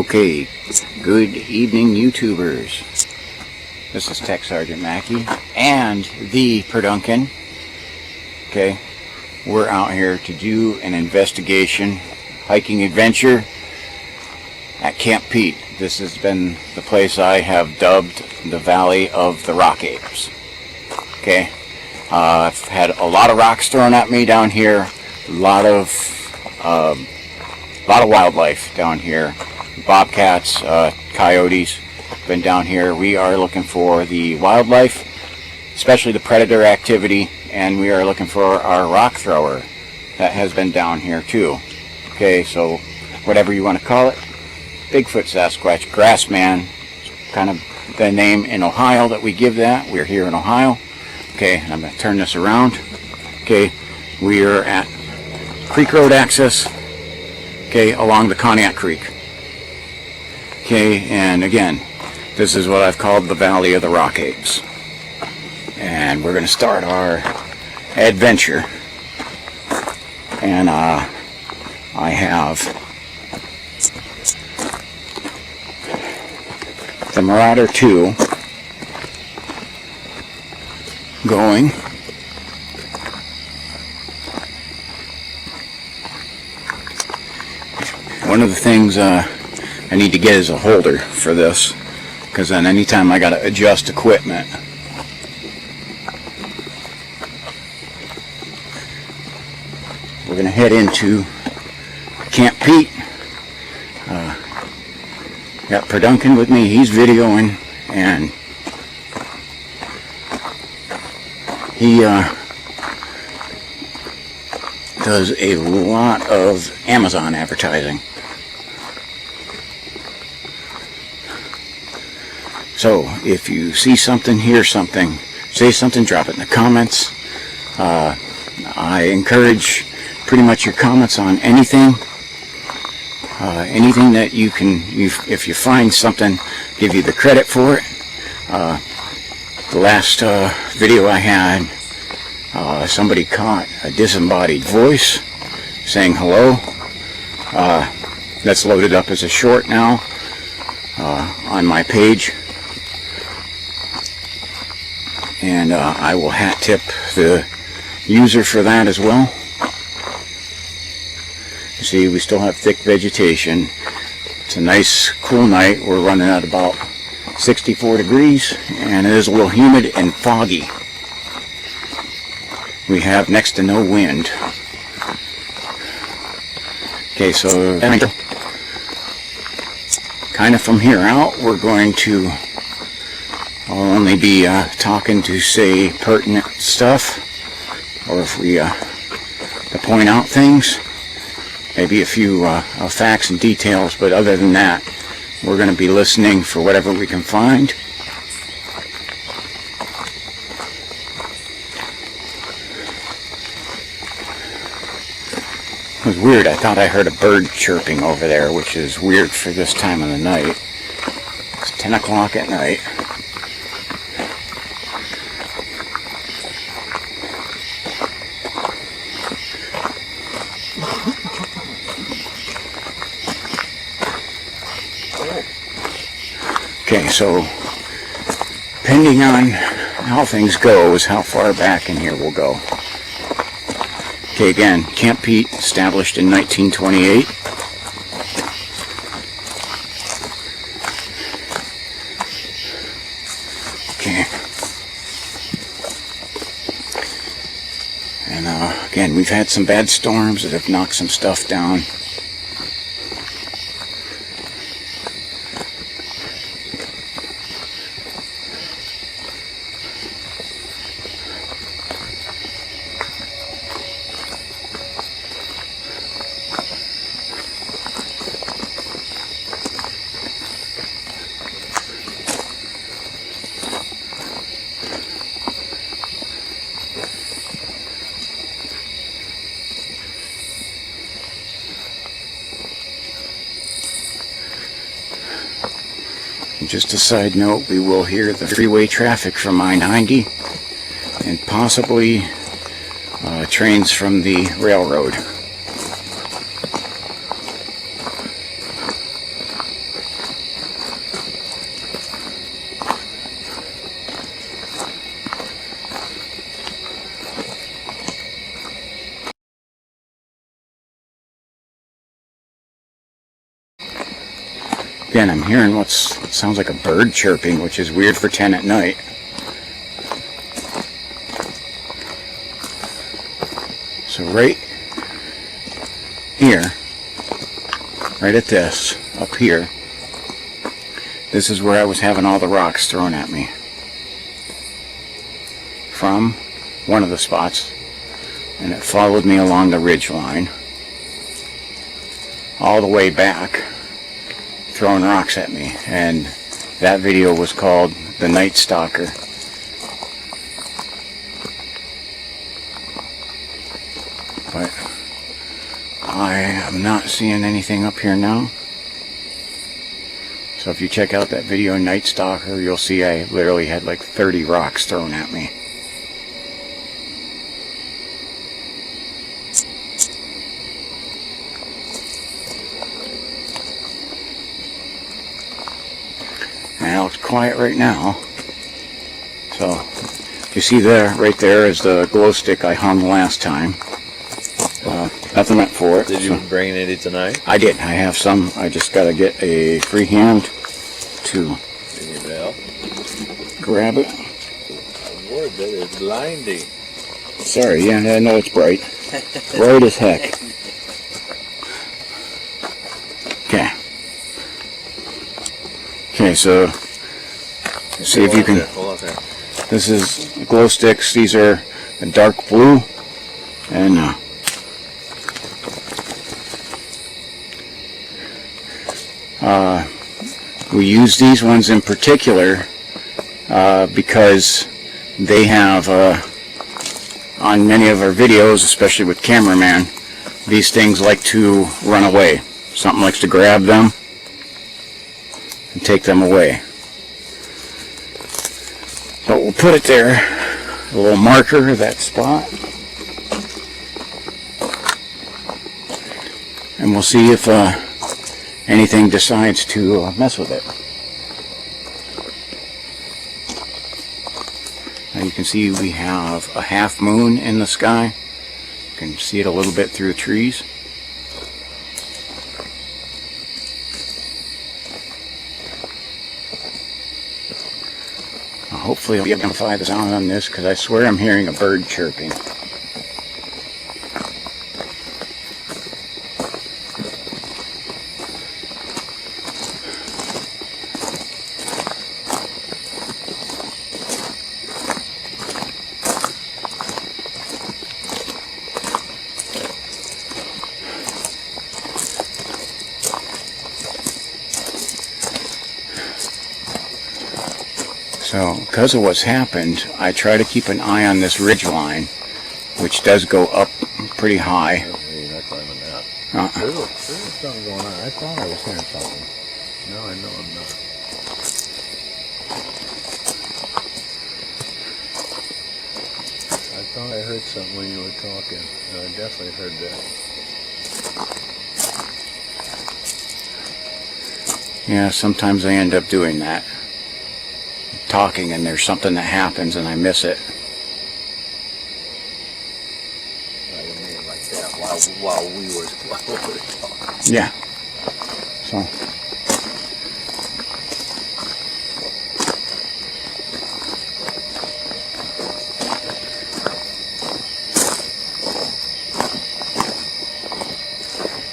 Okay, good evening YouTubers. This is Tech Sergeant Mackey and the Perduncan. Okay, we're out here to do an investigation, hiking adventure at Camp Pete. This has been the place I have dubbed the Valley of the Rock Apes. Okay, I've had a lot of rocks thrown at me down here, a lot of wildlife down here. Bobcats, coyotes been down here. We are looking for the wildlife, especially the predator activity, and we are looking for our rock thrower that has been down here too. Okay, so whatever you want to call it, Bigfoot, Sasquatch, Grassman, kind of the name in Ohio that we give that. We're here in Ohio. Okay, and I'm going to turn this around. Okay, we are at Creek Road access, okay, along the Cognac Creek. Okay, and again, this is what I've called the Valley of the Rock Apes. And we're going to start our adventure. And I have the Marauder 2 going. One of the things I need to get is a holder for this, because then anytime I got to adjust equipment, we're going to head into Camp Pete. Got Perduncan with me. He's videoing, and he does a lot of Amazon advertising. So if you see something, hear something, say something, drop it in the comments. I encourage pretty much your comments on anything. Anything that you can, if you find something, give you the credit for it. The last video I had, somebody caught a disembodied voice saying hello. That's loaded up as a short now on my page. And I will hat tip the user for that as well. You see, we still have thick vegetation. It's a nice cool night. We're running at about 64 degrees, and it is a little humid and foggy. We have next to no wind. Okay, so kind of from here out, we're going to, I'll only be talking to say pertinent stuff, or if we to point out things, maybe a few facts and details, but other than that, we're going to be listening for whatever we can find. It was weird. I thought I heard a bird chirping over there, which is weird for this time of the night. It's 10 o'clock at night. Okay, so depending on how things go is how far back in here we'll go. Okay, again, Camp Pete, established in 1928. Okay. And again, we've had some bad storms that have knocked some stuff down. Just a side note, we will hear the freeway traffic from I-90 and possibly trains from the railroad. Again, I'm hearing what sounds like a bird chirping, which is weird for 10 at night. So right here, right at this, up here, this is where I was having all the rocks thrown at me. From one of the spots, and it followed me along the ridge line all the way back, throwing rocks at me. And that video was called The Night Stalker. But I am not seeing anything up here now. So if you check out that video, Night Stalker, you'll see I literally had like 30 rocks thrown at me. Now it's quiet right now. So you see there, right there is the glow stick I hung last time. Nothing went for it. Did you bring any tonight? I did. I have some. I just got to get a free hand to grab it. Lord, that is blinding. Sorry, yeah, I know it's bright. Bright as heck. Okay. Okay, so see if you can. Hold on there. This is glow sticks. These are a dark blue, and we use these ones in particular because they have, on many of our videos, especially with cameraman, these things like to run away. Something likes to grab them and take them away. But we'll put it there, a little marker of that spot, and we'll see if anything decides to mess with it. Now you can see we have a half moon in the sky. You can see it a little bit through the trees. Hopefully I'll be able to amplify the sound on this, because I swear I'm hearing a bird chirping. So, because of what's happened, I try to keep an eye on this ridge line, which does go up pretty high. You're not climbing that. There's something going on. I thought I was hearing something. No, I know I'm not. I thought I heard something when you were talking. No, I definitely heard that. Yeah, sometimes I end up doing that. Talking, and there's something that happens and I miss it. I didn't mean it like that while we were talking. Yeah. So.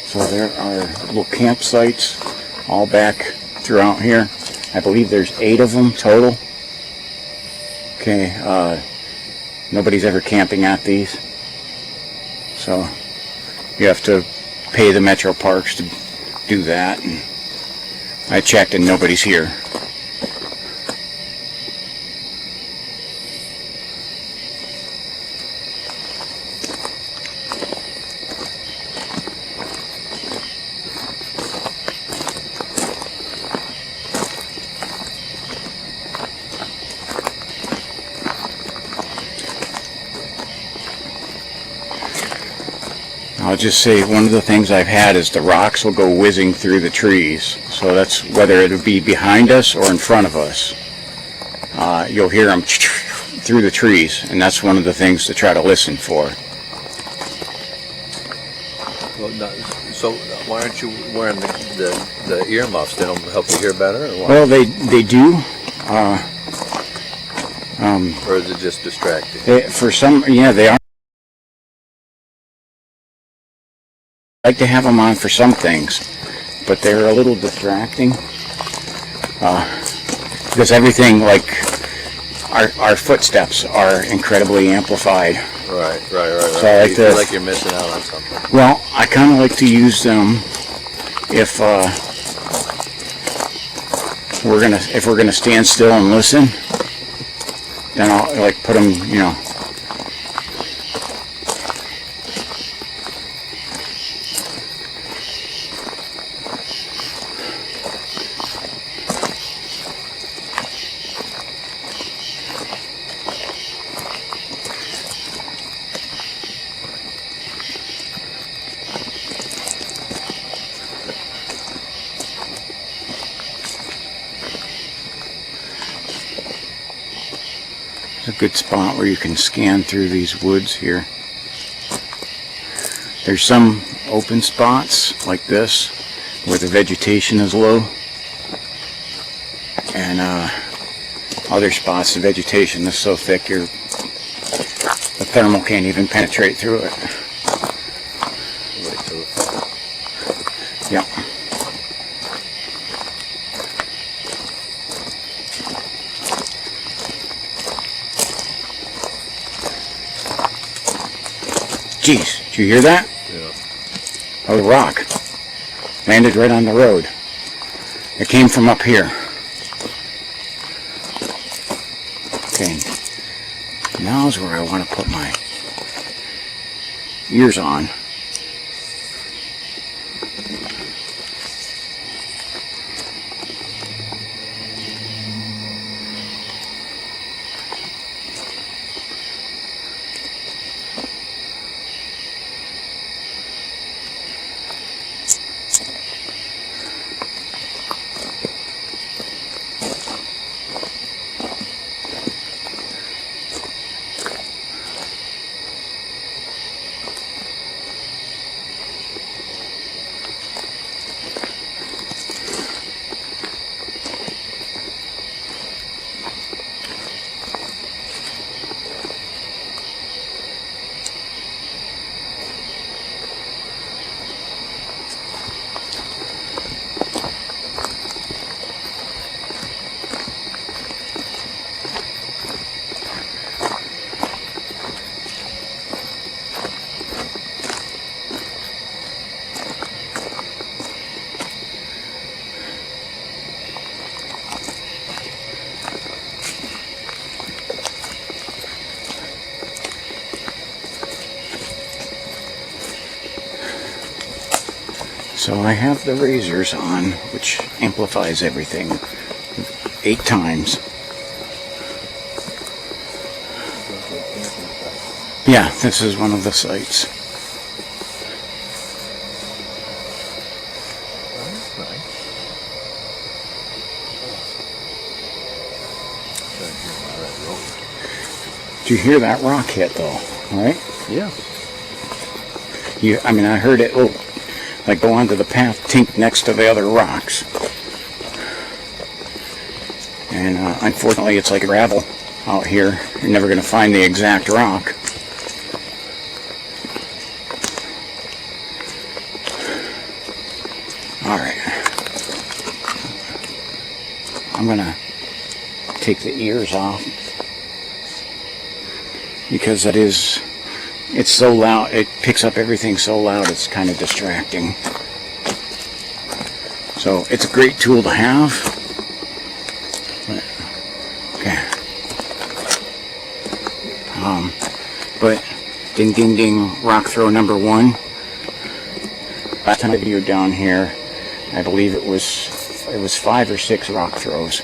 So there are little campsites all back throughout here. I believe there's 8 of them total. Okay, nobody's ever camping at these. So you have to pay the Metro Parks to do that. And I checked and nobody's here. I'll just say one of the things I've had is the rocks will go whizzing through the trees. So that's whether it'll be behind us or in front of us. You'll hear them through the trees, and that's one of the things to try to listen for. Well, so why aren't you wearing the earmuffs? They don't help you hear better, or what? Well, they do. Or is it just distracting? For some, yeah, they are. I like to have them on for some things, but they're a little distracting because everything, like our footsteps, are incredibly amplified. Right. So I like you to, feel like you're missing out on something. well, I kind of like to use them if we're gonna stand still and listen. Then I'll like put them, you know. It's a good spot where you can scan through these woods here. There's some open spots like this where the vegetation is low, and other spots the vegetation is so thick the thermal can't even penetrate through it. Yeah. Jeez, did you hear that? Yeah. Oh, the rock landed right on the road. It came from up here. Okay, now's where I want to put my ears on. So I have the razors on, which amplifies everything 8 times. Yeah, this is one of the sites. Did you hear that rock hit though, right? Yeah. I mean, I heard it like go onto the path, tink next to the other rocks. And unfortunately, it's like gravel out here. You're never going to find the exact rock. All right. I'm going to take the ears off because it's so loud, it picks up everything so loud, it's kind of distracting. So it's a great tool to have. Okay. But ding ding ding, rock throw number 1. Last time I videoed down here, I believe it was 5 or 6 rock throws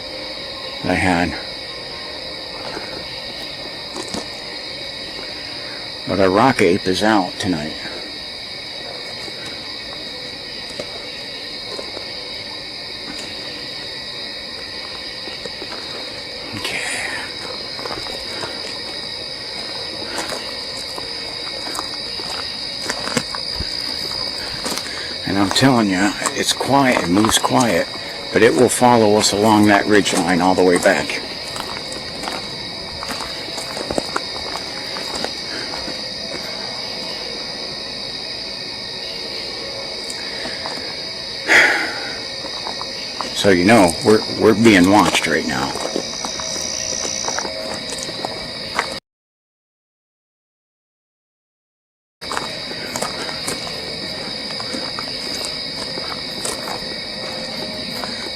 that I had. But our rock ape is out tonight. Okay. And I'm telling you, it's quiet, it moves quiet, but it will follow us along that ridge line all the way back. So you know, we're being watched right now.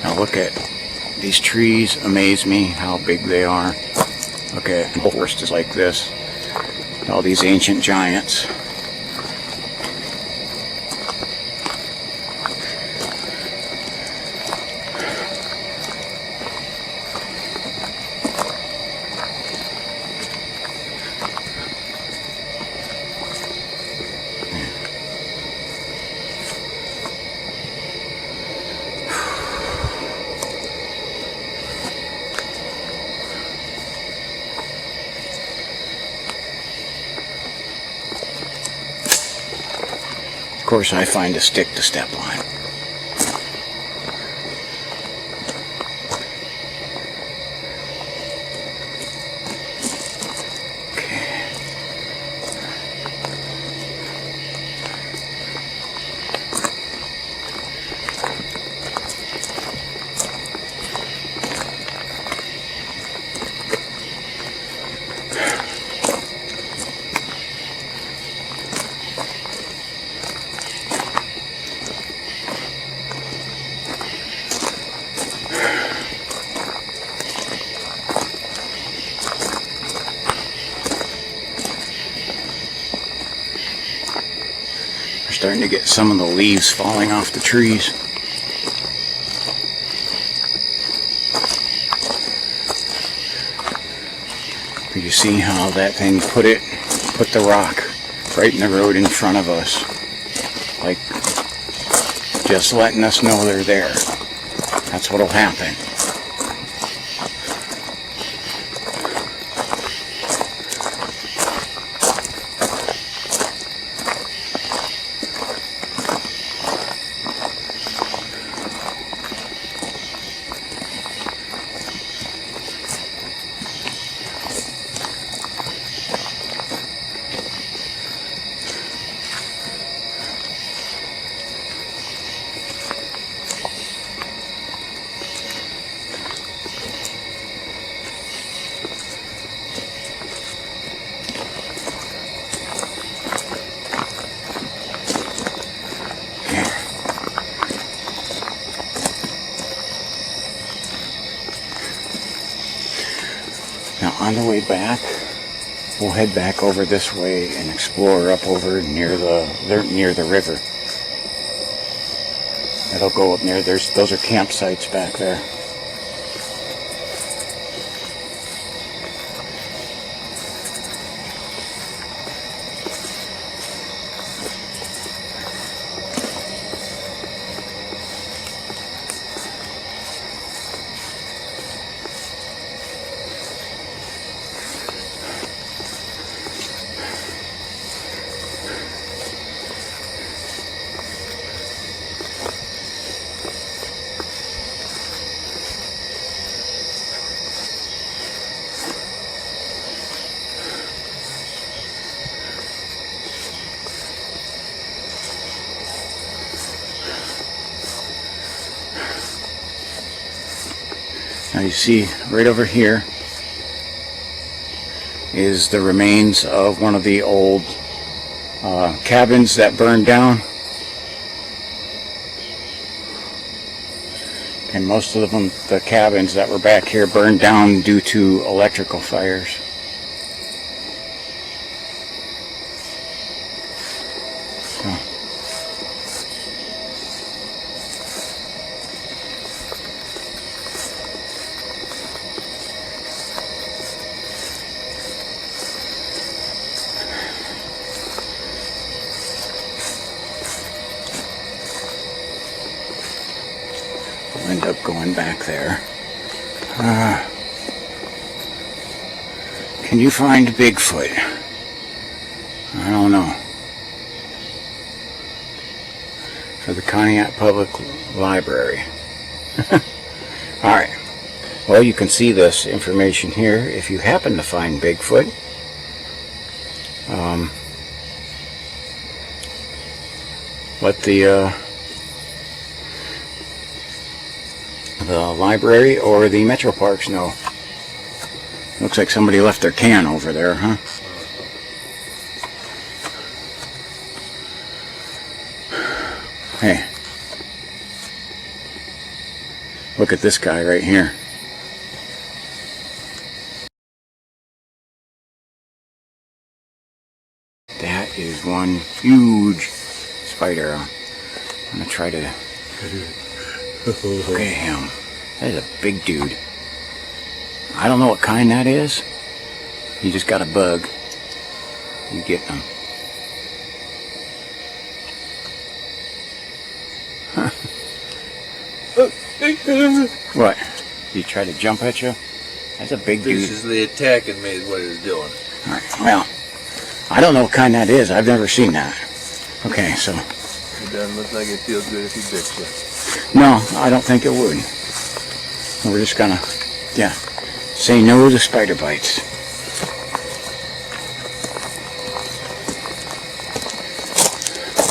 Now look at these trees, amaze me how big they are. Look at forests like this, all these ancient giants. Of course, I find a stick to step on. Okay. Starting to get some of the leaves falling off the trees. But you see how that thing put the rock right in the road in front of us, like just letting us know they're there. That's what'll happen. Now on the way back, we'll head back over this way and explore up over near the river. It'll go up near those are campsites back there. Now you see right over here is the remains of one of the old cabins that burned down. And most of them, the cabins that were back here, burned down due to electrical fires. We'll end up going back there. Can you find Bigfoot? I don't know. for the Conneaut Public Library. Alright. Well, you can see this information here if you happen to find Bigfoot. Let the library or the Metro Parks know. Looks like somebody left their can over there, huh? Hey, look at this guy right here. That is one huge spider. I'm gonna try to look at him. That is a big dude. I don't know what kind that is. He just got a bug. You get him. Huh. What? Did he try to jump at you? That's a big dude. Viciously attacking me is what he's doing. Alright, well, I don't know what kind that is. I've never seen that. Okay, so. It doesn't look like it feels good if he bits you. No, I don't think it would. We're just gonna, yeah, say no to spider bites.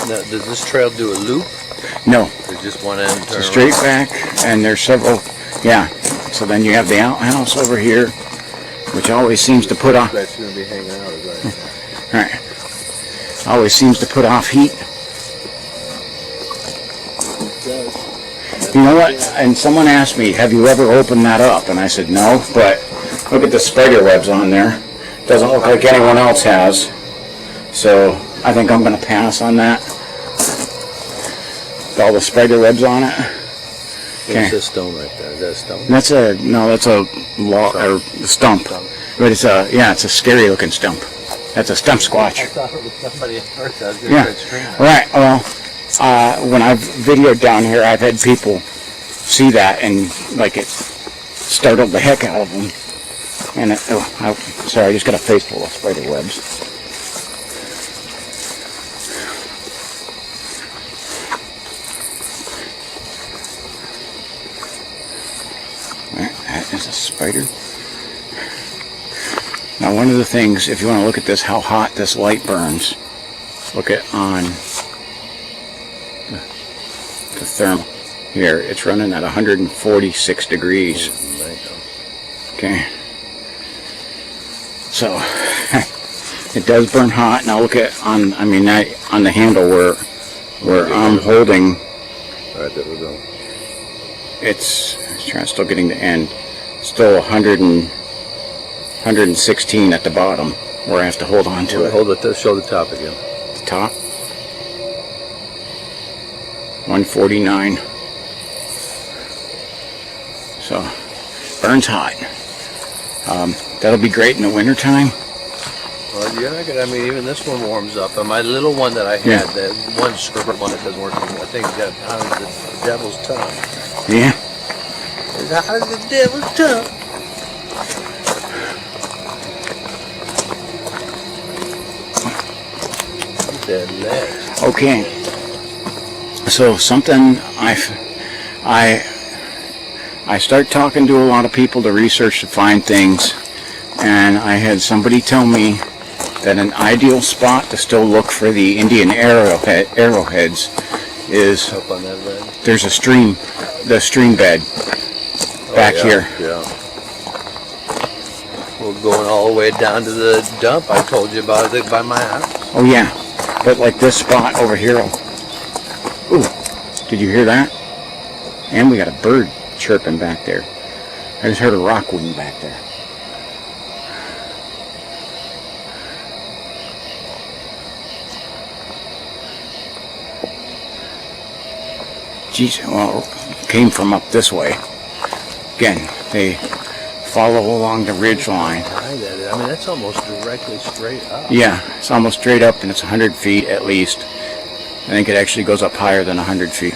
Now, does this trail do a loop? No. There's just one end turn It's straight back, and there's several, yeah. So then you have the outhouse over here, which always seems to put off. That's going to be hanging out right now. Right. Always seems to put off heat. You know what? And someone asked me, have you ever opened that up? And I said, no, but look at the spider webs on there. Doesn't look like anyone else has. So I think I'm going to pass on that. With all the spider webs on it. Okay. It's a stone right there. Is that a stone? That's a, no, that's a or stump. But it's a, yeah, it's a scary looking stump. That's a stump squatch. I thought it was somebody at first. I was going to Yeah. Right. Well, when I've videoed down here, I've had people see that and like it startled the heck out of them. And it, sorry, I just got a face full of spider webs. That is a spider. Now, one of the things, if you want to look at this, how hot this light burns, look at on the thermal here. It's running at 146 degrees. Okay. So it does burn hot. Now look at on the handle where I'm holding. All right, there we go. It's still getting the end. Still 116 at the bottom where I have to hold on to it. Hold it. Show the top again. The top. 149. So burns hot. That'll be great in the wintertime. Well, yeah, I mean, even this one warms up. And my little one that I had, that one scribble one that doesn't work anymore, I think it's got hot as the devil's tongue. Yeah. It's hot as the devil's tongue. That legs. Okay. So something I start talking to a lot of people to research to find things, and I had somebody tell me that an ideal spot to still look for the Indian arrowheads is Up on that ledge. there's a stream, the stream bed back here. Yeah. We're going all the way down to the dump I told you about it by my house. Oh yeah, but like this spot over here. Ooh, did you hear that? And we got a bird chirping back there. I just heard a rockweed back there. Geez, well, it came from up this way. Again, they follow along the ridge line. I mean, that's almost directly straight up. Yeah, it's almost straight up, and it's 100 feet at least. I think it actually goes up higher than 100 feet.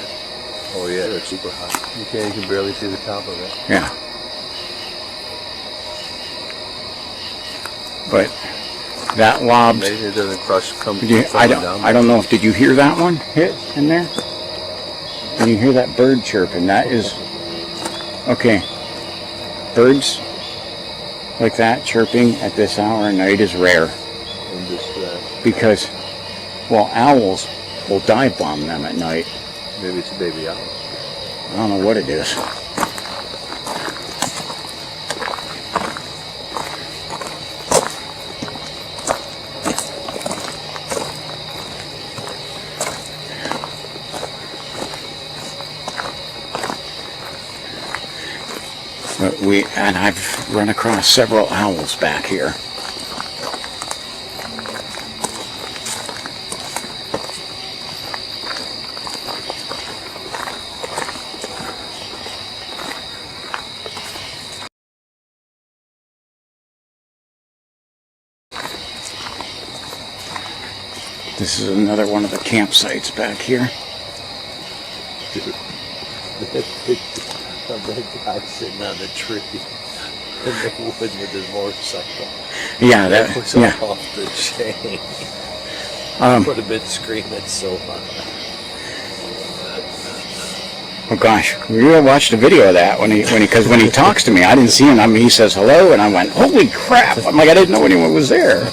Oh yeah, it's super high. You can barely see the top of it. Yeah. But that lobs. Maybe it doesn't crush. I don't know. Did you hear that one hit in there? Can you hear that bird chirping? That is, okay, birds like that chirping at this hour of night is rare. Because, well, owls will dive bomb them at night. Maybe it's a baby owl. I don't know what it is. But I've run across several owls back here. This is another one of the campsites back here. That guy sitting on the tree in the woods with his motorcycle. Yeah, that was yeah. off the chain. Would have been screaming so hard. Oh gosh, we watched a video of that when he talks to me. I didn't see him. I mean, he says hello, and I went, "Holy crap!" I'm like, I didn't know anyone was there.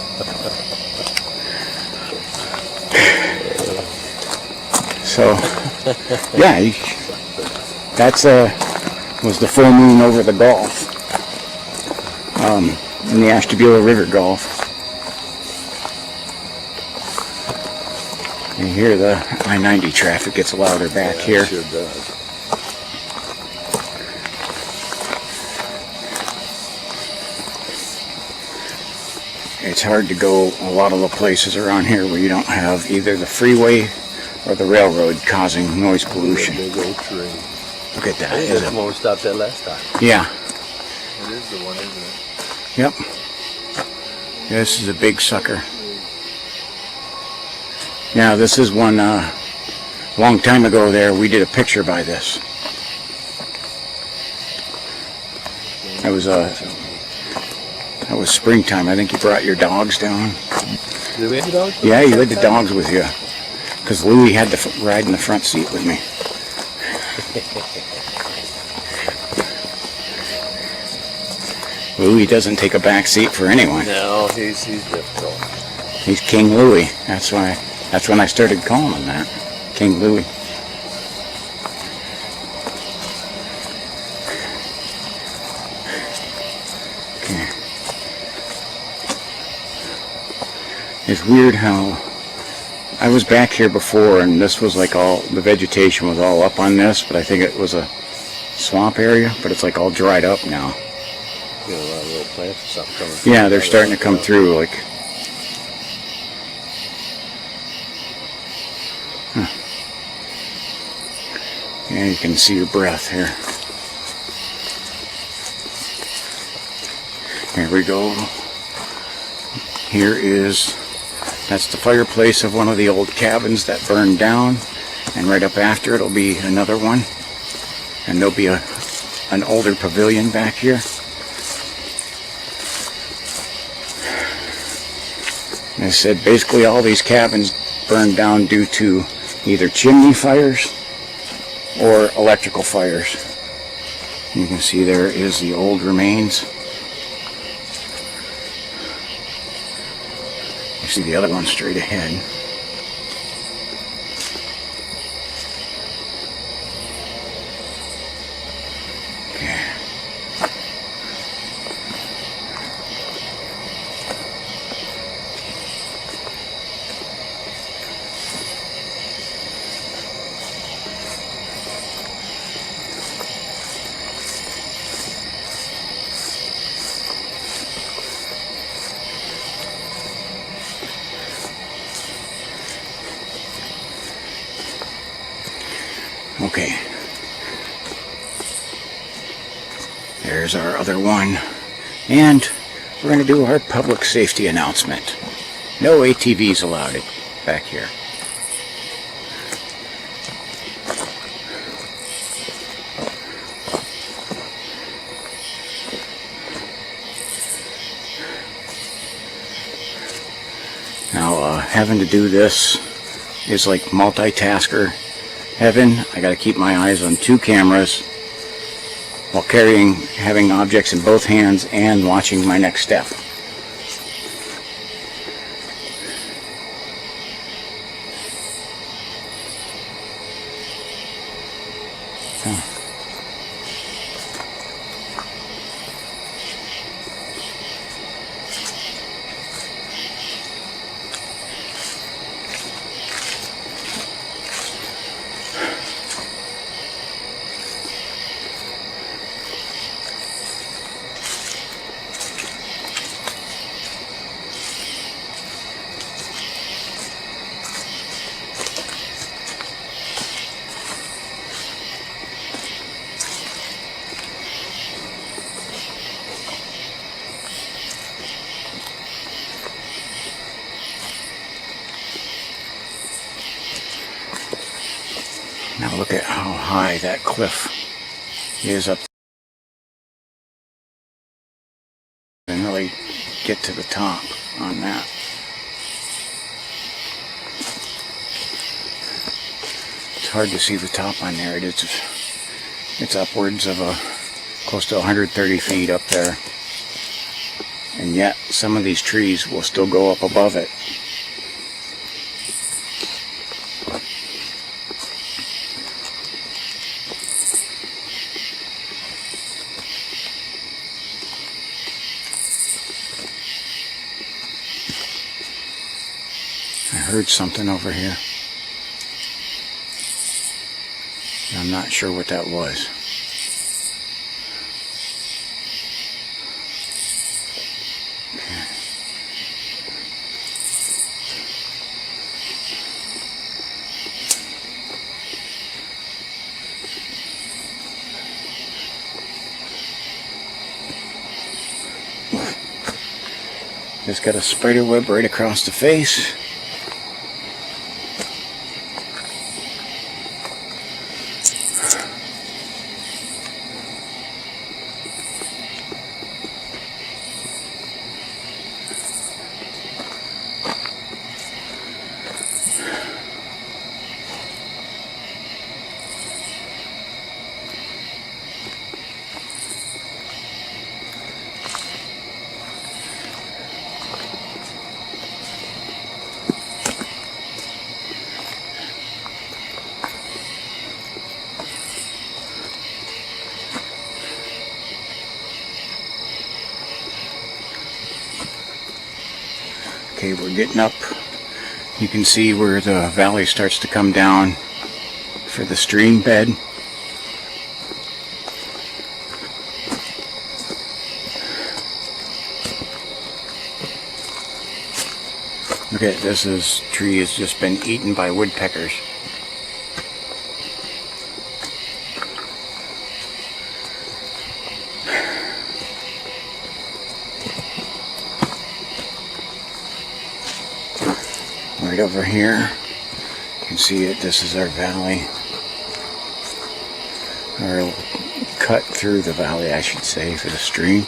So, yeah, that's was the full moon over the Gulf, in the Ashtabula River Gulf. You hear the I-90 traffic gets louder back here. It sure does. It's hard to go a lot of the places around here where you don't have either the freeway or the railroad causing noise pollution. Big old tree. Look at that. Hey, that's the one we stopped at last time. Yeah. It is the one, isn't it? Yep. This is a big sucker. Now this is one long time ago there we did a picture by this. That was springtime. I think you brought your dogs down. Did we have the dogs? Yeah, you had the dogs with you. Because Louie had to ride in the front seat with me. Louie doesn't take a back seat for anyone. No, he's difficult. He's King Louie. That's when I started calling him that. King Louie. Okay. It's weird how I was back here before and this was like the vegetation was all up on this, but I think it was a swamp area, but it's like all dried up now. You know, a lot of little plants or something coming through. Yeah, they're starting to come through, like. Huh. Yeah, you can see your breath here. Here we go. That's the fireplace of one of the old cabins that burned down, and right up after it'll be another one, and there'll be an older pavilion back here. I said basically all these cabins burned down due to either chimney fires or electrical fires. You can see there is the old remains. You see the other one straight ahead. Okay. Okay, there's our other one, and we're going to do our public safety announcement. No ATVs allowed back here. Now, having to do this is like multitasker. heaven. I got to keep my eyes on 2 cameras while having objects in both hands and watching my next step. Now look at how high that cliff is up there. And really get to the top on that. It's hard to see the top on there. It's upwards of close to 130 feet up there. And yet some of these trees will still go up above it. I heard something over here. I'm not sure what that was. Okay. Just got a spider web right across the face. Okay, we're getting up. You can see where the valley starts to come down for the stream bed. Look at this tree has just been eaten by woodpeckers. Right over here, you can see it. This is our valley, or cut through the valley, I should say, for the stream.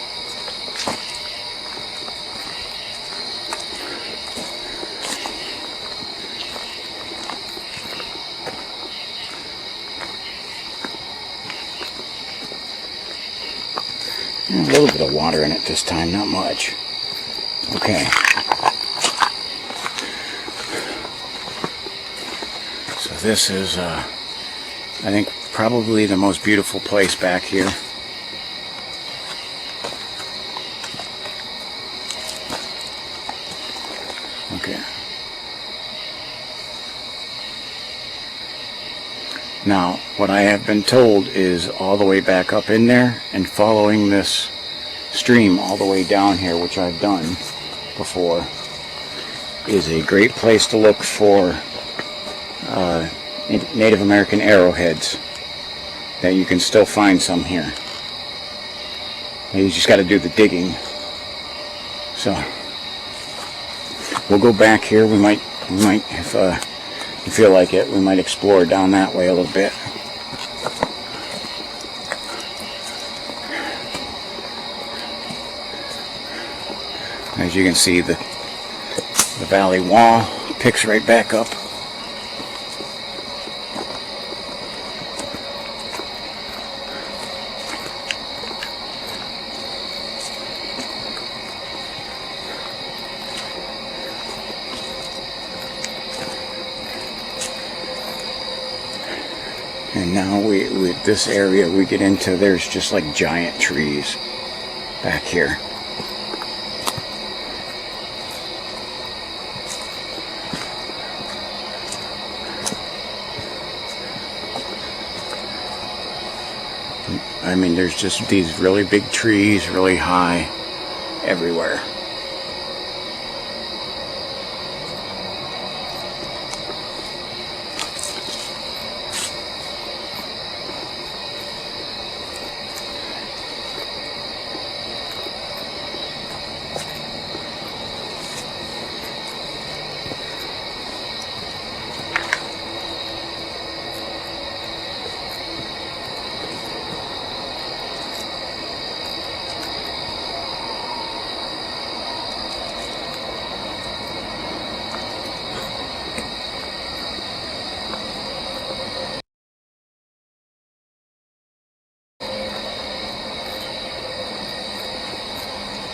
A little bit of water in it this time, not much. Okay. So this is, I think, probably the most beautiful place back here. Okay. Now, what I have been told is all the way back up in there and following this stream all the way down here, which I've done before, is a great place to look for Native American arrowheads, that you can still find some here. You just got to do the digging. So we'll go back here. We might if you feel like it, we might explore down that way a little bit. As you can see, the valley wall picks right back up. And now with this area we get into, there's just like giant trees back here. I mean, there's just these really big trees, really high, everywhere.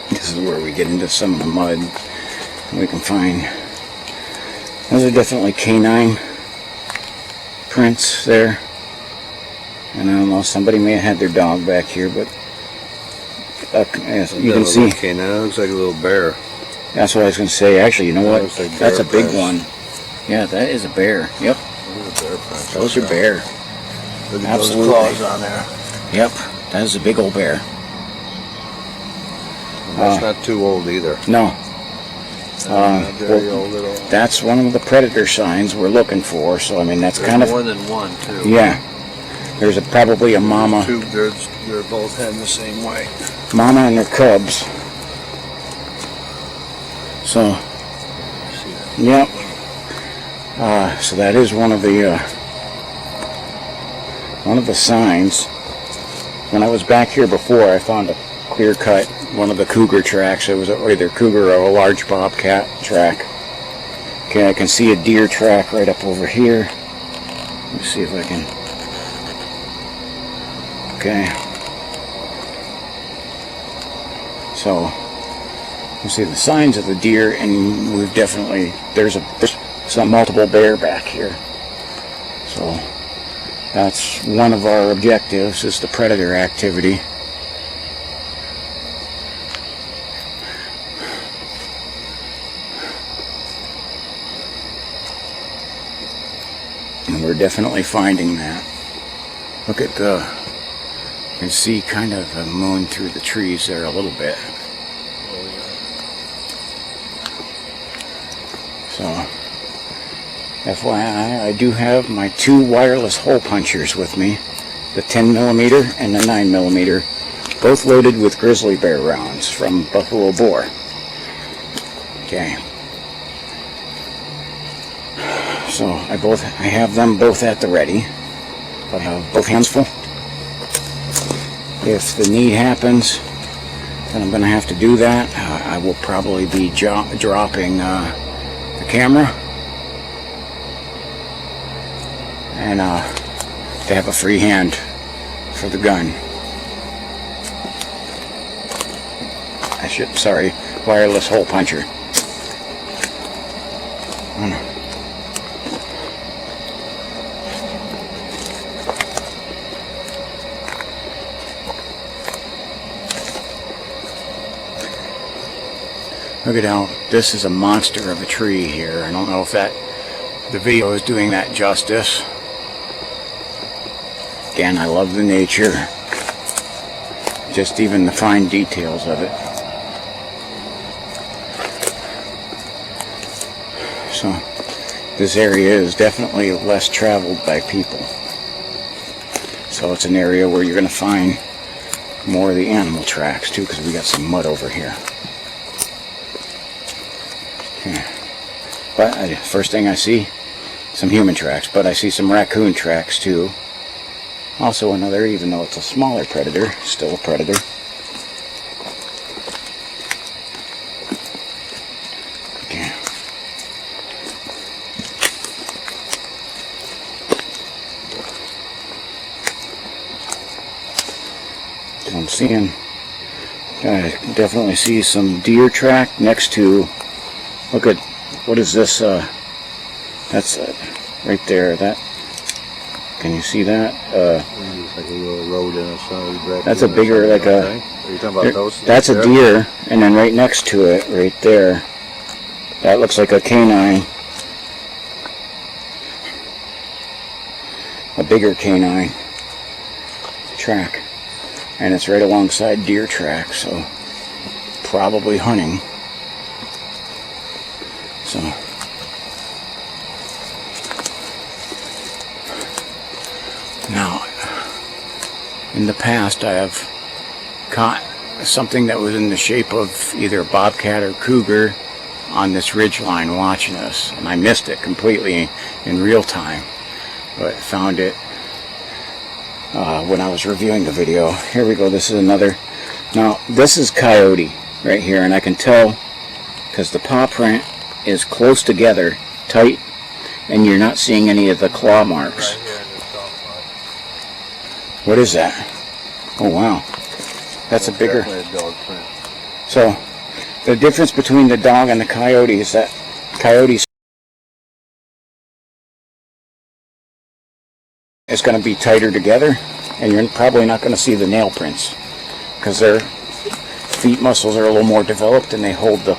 This is where we get into some of the mud we can find. Those are definitely canine prints there. And I don't know, somebody may have had their dog back here, but as you can see, Canine, that looks like a little bear. That's what I was going to say. Actually, you know what? Like That's a big prints. one. Yeah, that is a bear. Yep, those are bear. Look at Absolutely. those claws on there. Yep, that is a big old bear. That's not too old either. No. Not very well, old at all. That's one of the predator signs we're looking for. So I mean, that's There's kind of more than one too. yeah. There's probably a mama, They're both heading the same way. mama and her cubs. So yep. So that is one of the signs. When I was back here before, I found a clear cut one of the cougar tracks. It was either cougar or a large bobcat track. Okay, I can see a deer track right up over here. Let me see if I can. Okay. So you see the signs of the deer, and we've definitely there's some multiple bear back here. So that's one of our objectives, is the predator activity. And we're definitely finding that. Look at you can see kind of the moon through the trees there a little bit. So, FYI, I do have my two wireless hole punchers with me, the 10mm and the 9mm, both loaded with grizzly bear rounds from buffalo boar. Okay. So I have them both at the ready, but I have both hands full. If the need happens, then I'm going to have to do that. I will probably be dropping the camera and to have a free hand for the gun. Wireless hole puncher. Look at how this is a monster of a tree here. I don't know if the video is doing that justice. Again, I love the nature. Just even the fine details of it. So this area is definitely less traveled by people. So it's an area where you're going to find more of the animal tracks too, because we got some mud over here. But first thing I see, some human tracks, but I see some raccoon tracks too. Also another, even though it's a smaller predator, still a predator. Okay. So I'm seeing, I definitely see some deer track next to, look at, what is this, that's right there, Can you see that? It's like a little road in it. That's a bigger, like a... Are you talking about those? That's a deer, and then right next to it, right there, that looks like a canine. A bigger canine track. And it's right alongside deer track, so probably hunting. So now, in the past, I have caught something that was in the shape of either a bobcat or cougar on this ridge line watching us, and I missed it completely in real time, but found it when I was reviewing the video. Here we go. This is another. Now this is coyote right here, and I can tell because the paw print is close together, tight, and you're not seeing any of the claw marks. What is that? Oh wow, that's a bigger. Definitely a dog print. So the difference between the dog and the coyote is that coyotes is going to be tighter together, and you're probably not going to see the nail prints because their feet muscles are a little more developed and they'll hold up.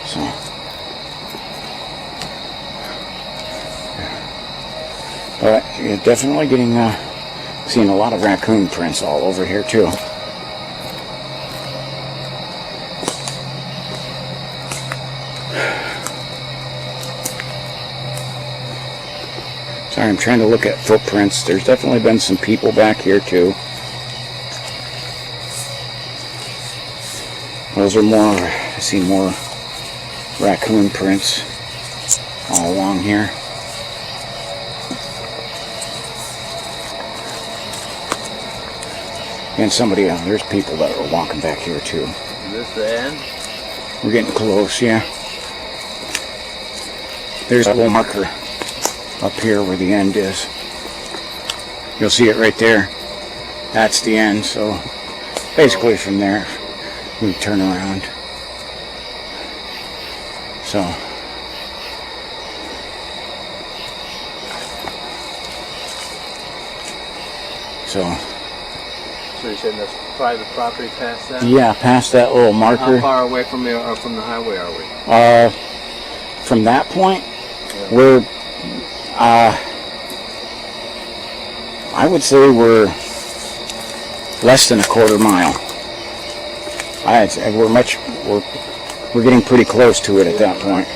So, but you're definitely getting seeing a lot of raccoon prints all over here too. Sorry, I'm trying to look at footprints. There's definitely been some people back here too. Those are more, I see more raccoon prints all along here. And somebody, there's people that are walking back here too. Is this the end? We're getting close, yeah. There's a little marker up here where the end is. You'll see it right there. That's the end, so basically from there we turn around. So So you're saying that's private property past that? yeah, past that little marker. How far away from the highway are we? From that point, we're I would say we're less than a quarter mile. We're getting pretty close to it at that point.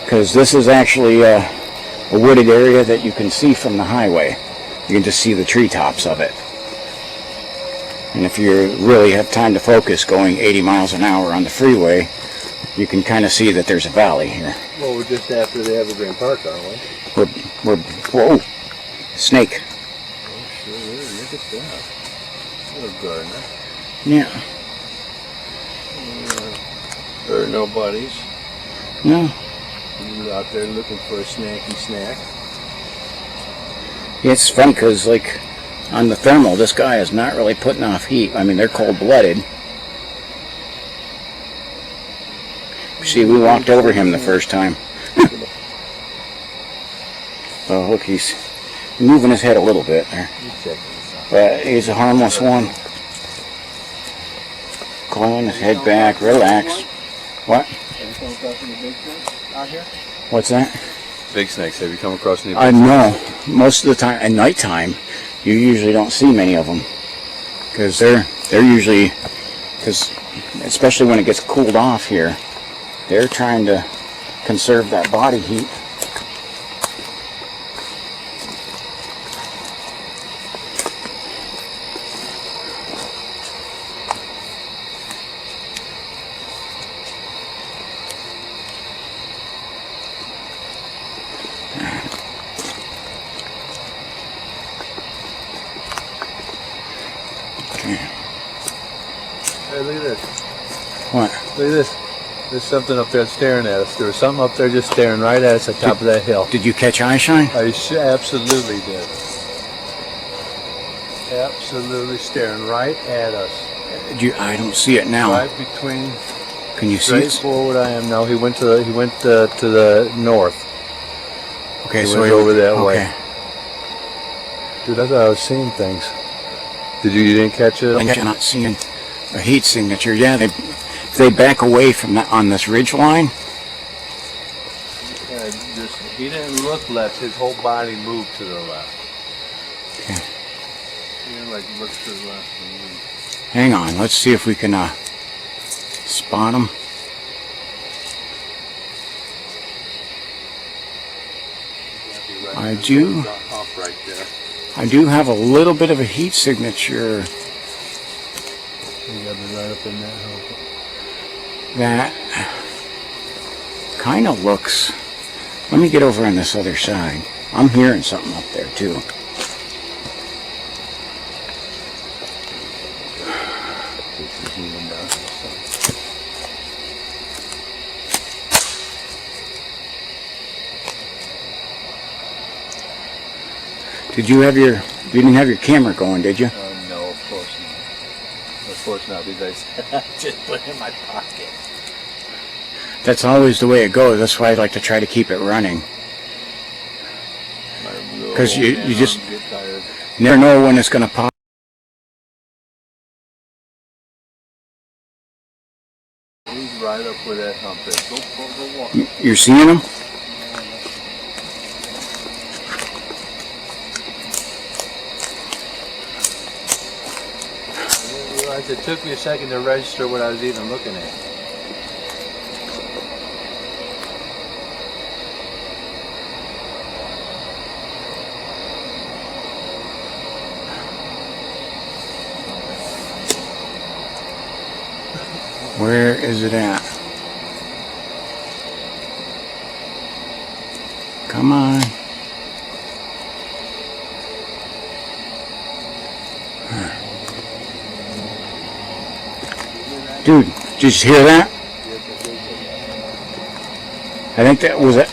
Because this is actually a wooded area that you can see from the highway. You can just see the treetops of it. And if you really have time to focus going 80 miles an hour on the freeway, you can kind of see that there's a valley here. Well, we're just after the Evergreen Park, aren't we? Whoa, snake. Oh, sure is. Look at that. Little gardener. Yeah. There are no buddies. No. You're out there looking for a snacky snack. Yeah, it's funny because, like, on the thermal, this guy is not really putting off heat. I mean, they're cold-blooded. See, we walked over him the first time. Oh, look, he's moving his head a little bit there. But he's a harmless one. Coiling his head back, relax. What? What's that? Big snakes. Have you come across any? I know. Most of the time, at nighttime, you usually don't see many of them because they're usually, because especially when it gets cooled off here, they're trying to conserve that body heat. Hey, look at this. What? Look at this. There's something up there staring at us. There was something up there just staring right at us at the top of that hill. Did you catch eye shine? I absolutely did. Absolutely staring right at us. I don't see it now. Right between Can you see Straight it? forward I am now. He went to the north. Okay, He so went over that way. okay. Dude, I thought I was seeing things. You didn't catch it? I'm not seeing a heat signature. Yeah, if they back away from that on this ridge line. He didn't look left. His whole body moved to the left. Okay. He didn't like look to the left. Hang on. Let's see if we can spot them. I do. Right there. I do have a little bit of a heat signature. You got me right up in that hump. That kind of looks. Let me get over on this other side. I'm hearing something up there too. You didn't have your camera going, did you? No, of course not. Of course not, because I just put it in my pocket. That's always the way it goes. That's why I like to try to keep it running. Because you just never know when it's going to pop. He's right up where that hump is. Go walk. You're seeing him? It took me a second to register what I was even looking at. Where is it at? Come on. Dude, did you hear that? I think that was it.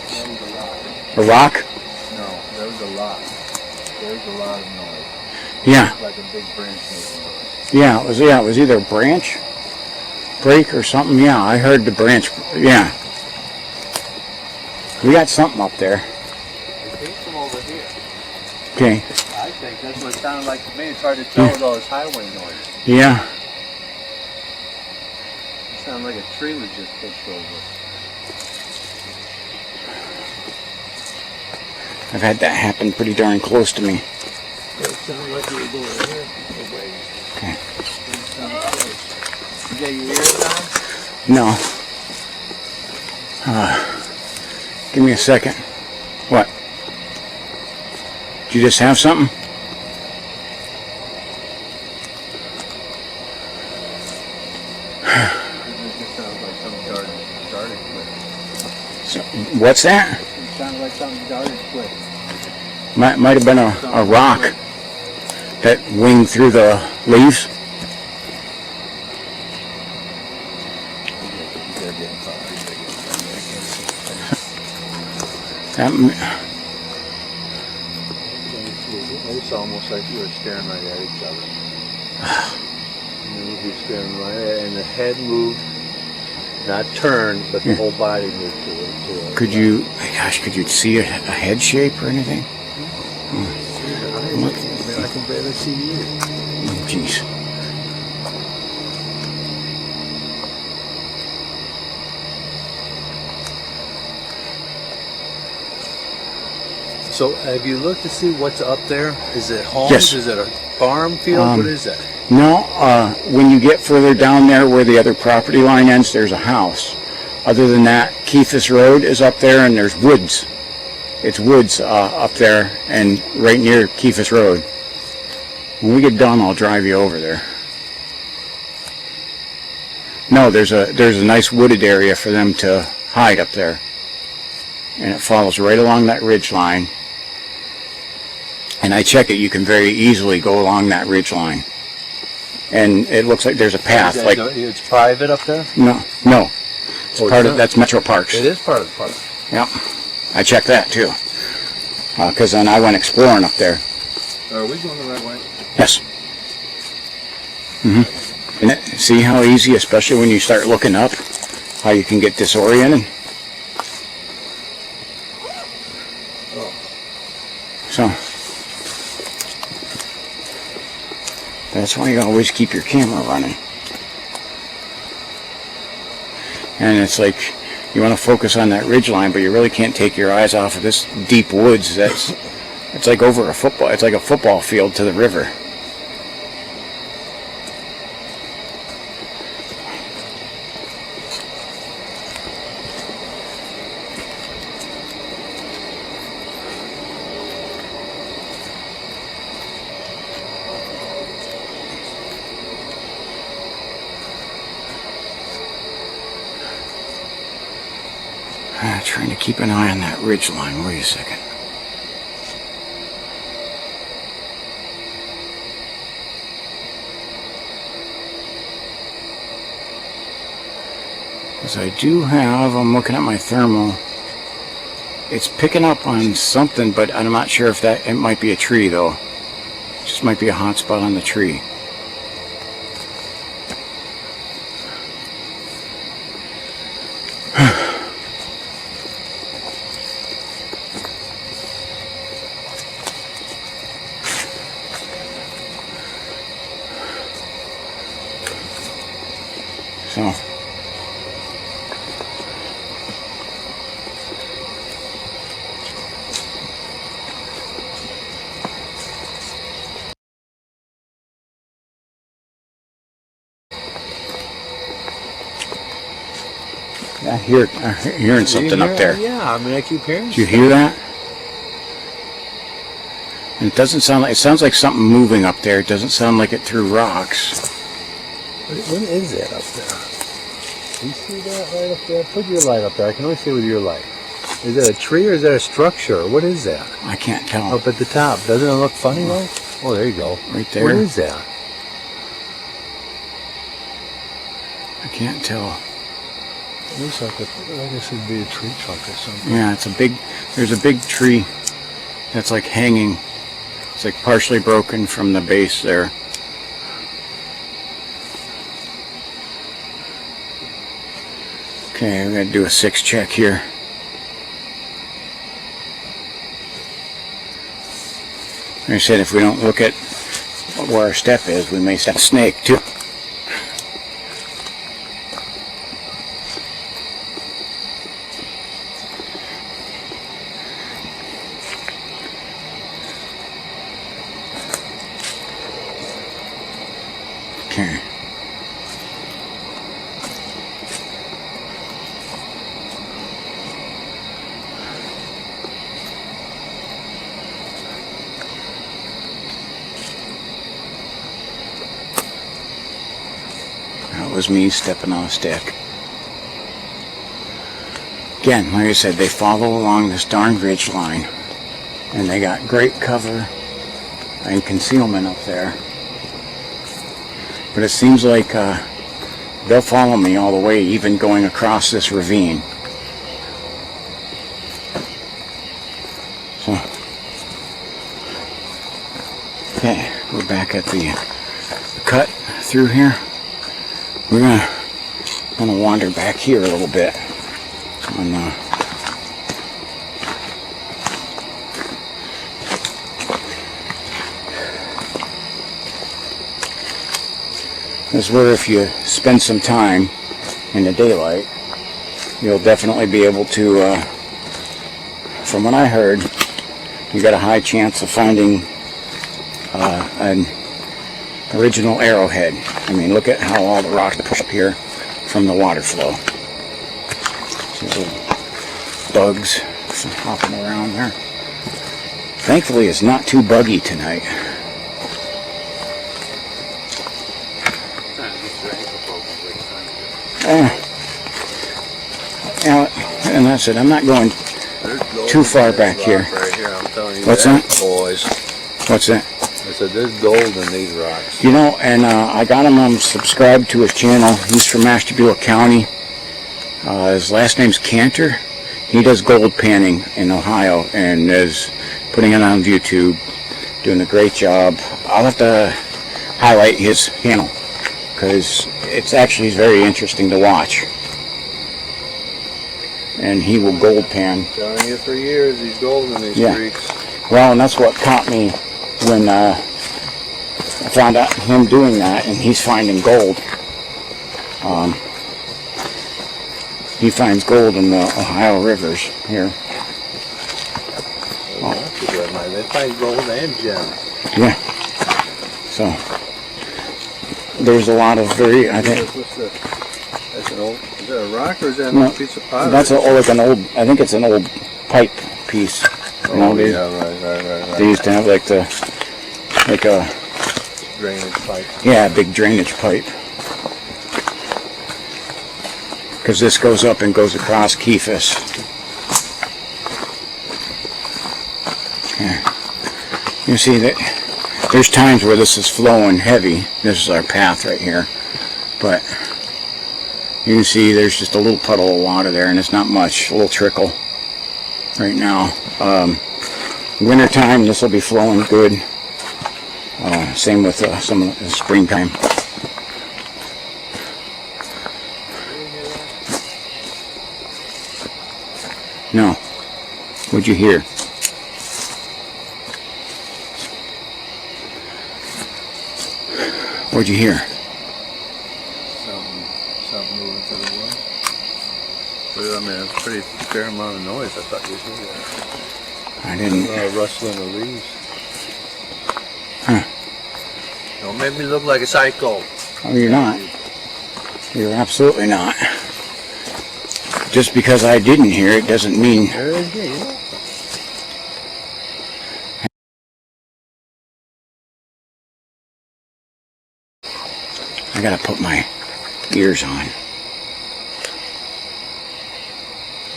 A rock? No, there was a lot. There was a lot of noise. Yeah. Like a big branch making noise. Yeah, it was either a branch break or something. Yeah, I heard the branch. Yeah. We got something up there. It came from over here. Okay. I think that's what it sounded like to me. It's hard to tell with all this highway noise. Yeah. It sounded like a tree was just pushed over. I've had that happen pretty darn close to me. It sounded like you were going here. Okay. You got your ears on? No. Give me a second. What? Did you just have something? It sounds like something darted quick. So, what's that? It sounded like something darted quick. Might have been a rock that winged through the leaves. It's almost like you were staring right at each other. And you were staring right at it, and the head moved, not turned, but the whole body moved to it. Could you see a head shape or anything? I can barely see you. Jeez. So, have you looked to see what's up there? Is it homes? Yes. Is it a farm field? What is that? No, when you get further down there where the other property line ends, there's a house. Other than that, Keith's Road is up there and there's woods. It's woods up there and right near Keith's Road. When we get done, I'll drive you over there. No, there's a nice wooded area for them to hide up there. And it follows right along that ridge line. And I check it, you can very easily go along that ridge line. And it looks like there's a path. Like It's private up there? no. It's part of that's Metro Parks. It is part of the park. Yep. I checked that too. Because then I went exploring up there. Are we going the right way? Yes. And see how easy, especially when you start looking up, how you can get disoriented. So that's why you always keep your camera running. And it's like you want to focus on that ridge line, but you really can't take your eyes off of this deep woods. It's like over a football. It's like a football field to the river. Trying to keep an eye on that ridge line. Wait a second. Because I do have, I'm looking at my thermal. It's picking up on something, but I'm not sure if that, it might be a tree though. It just might be a hot spot on the tree. So I'm hearing something up there. Yeah, I mean, I keep hearing. Do you hear that? And it doesn't sound like, it sounds like something moving up there. It doesn't sound like it threw rocks. What is that up there? Do you see that right up there? Put your light up there. I can only see with your light. Is that a tree or is that a structure? What is that? I can't tell. Up at the top. Doesn't it look funny though? Oh, there you go. Right there. What is that? I can't tell. It looks like I guess it'd be a tree trunk or something. Yeah, there's a big tree that's like hanging. It's like partially broken from the base there. Okay, I'm going to do a 6 check here. Like I said, if we don't look at where our step is, we may step a snake too. Okay. That was me stepping on a stick. Again, like I said, they follow along this darn ridge line, and they got great cover and concealment up there. But it seems like they'll follow me all the way, even going across this ravine. So, okay, we're back at the cut through here. We're gonna wander back here a little bit. And, this is where if you spend some time in the daylight, you'll definitely be able to, from what I heard, you got a high chance of finding an original arrowhead. I mean, look at how all the rocks push up here from the water flow. See little bugs hopping around there. Thankfully, it's not too buggy tonight. And that's it. I'm not going too far back here. Right here, I'm telling you. What's that, boys? What's that? I said, there's gold in these rocks. You know, and I got him subscribed to his channel. He's from Ashtabula County. His last name's Cantor. He does gold panning in Ohio and is putting it on YouTube, doing a great job. I'll have to highlight his channel because it's actually very interesting to watch. and he will gold pan. Telling you for years, he's golden in these creeks. Well, and that's what caught me when I found out him doing that, and he's finding gold. He finds gold in the Ohio rivers here. They find gold and gems. Yeah. So there's a lot of very, I think. That's an old. Is that a rock or is that a piece of pottery? That's like an old. I think it's an old pipe piece. Right. They used to have like a drainage pipe. Yeah, a big drainage pipe. Because this goes up and goes across Kephis. Yeah. You see that there's times where this is flowing heavy. This is our path right here. But you can see there's just a little puddle of water there, and it's not much, a little trickle right now. Wintertime, this will be flowing good. Same with some of the springtime. No. What'd you hear? What'd you hear? Something moving through the woods. But I mean, it's a pretty fair amount of noise. I thought you'd hear that. I didn't. Rustling of leaves. Huh. Don't make me look like a psycho. Oh, you're not. You're absolutely not. Just because I didn't hear it doesn't mean. There it is. I gotta put my ears on.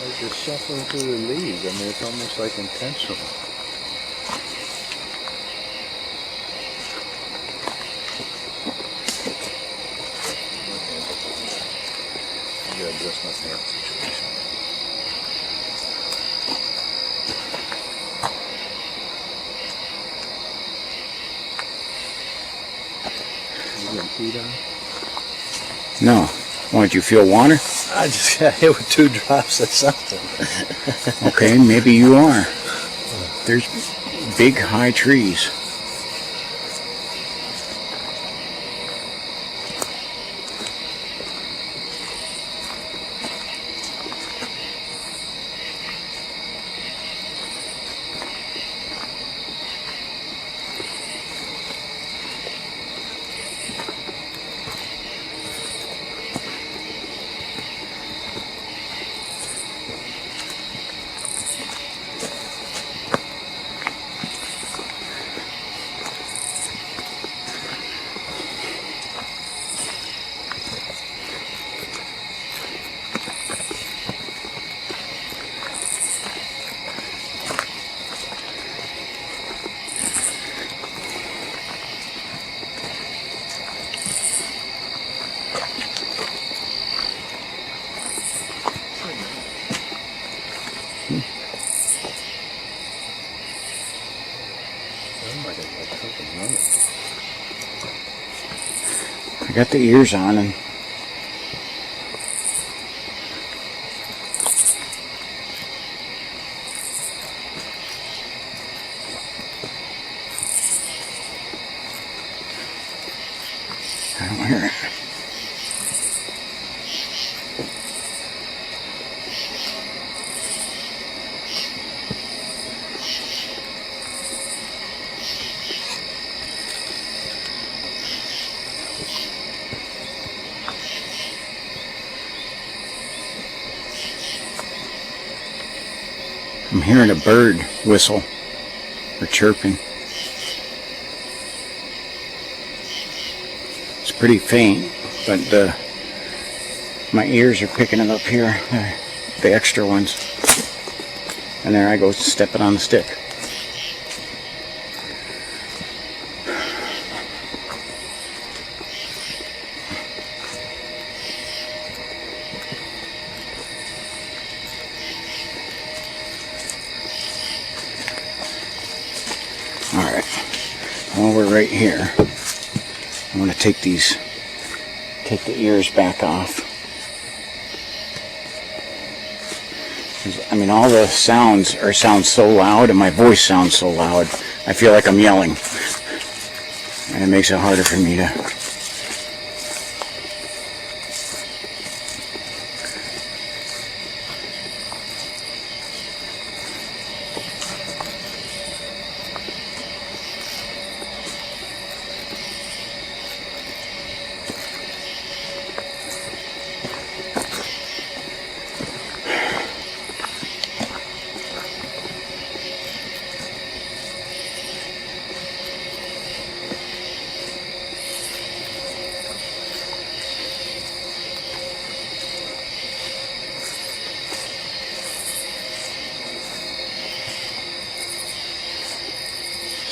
It's just shuffling through the leaves. I mean, it's almost like intentional. I gotta address my parents' situation. You getting feet on? No. Why'd you feel water? I just got hit with 2 drops of something. Okay, maybe you are. There's big, high trees. I got the ears on and I don't hear it. I'm hearing a bird whistle or chirping. It's pretty faint, but my ears are picking it up here, the extra ones. And there I go stepping on the stick. Alright, well, we're right here. I'm going to take the ears back off. I mean, all the sound so loud, and my voice sounds so loud. I feel like I'm yelling, and it makes it harder for me to.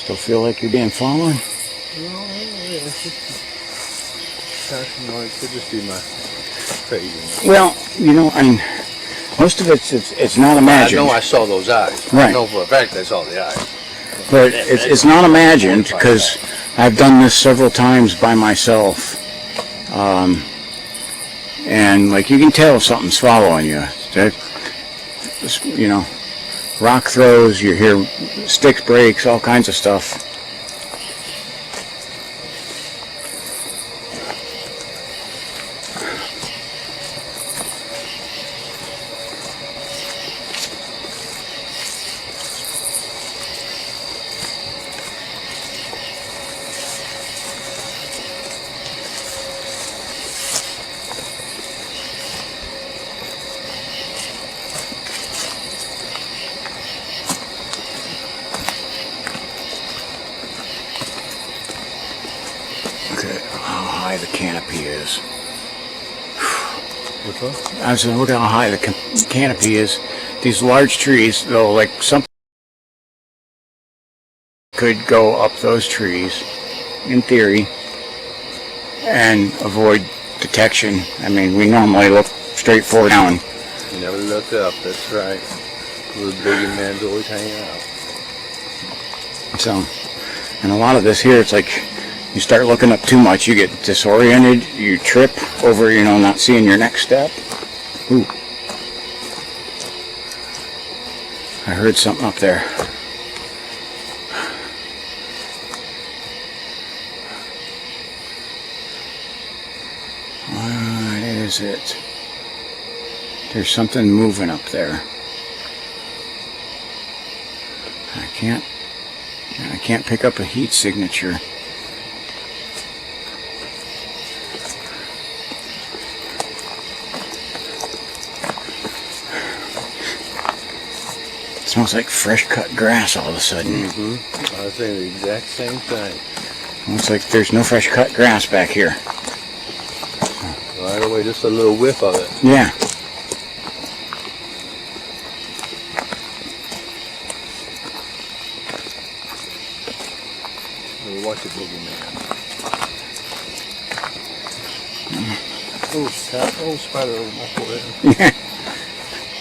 Still feel like you're being followed? No, it's just passing noise. Could just be my crazy. Well, you know, I mean, most of it's not imagined. I know I saw those eyes. Right. I know for a fact I saw the eyes. But it's not imagined, because I've done this several times by myself. And like, you can tell if something's following you. You know, rock throws, you hear sticks breaks, all kinds of stuff. Okay, how high the canopy is. Which one? I was looking how high the canopy is. These large trees, though, like some could go up those trees, in theory, and avoid detection. I mean, we normally look straight forward down. You never look up, that's right. The big man's always hanging out. So, and a lot of this here, it's like, you start looking up too much, you get disoriented, you trip over, you know, not seeing your next step. Ooh. I heard something up there. What is it? There's something moving up there. I can't pick up a heat signature. It smells like fresh cut grass all of a sudden. Mm-hmm. I was saying the exact same thing. Looks like there's no fresh cut grass back here. Right away, just a little whiff of it. Yeah. We'll watch the boogeyman. Oh, spider over my forehead. Yeah.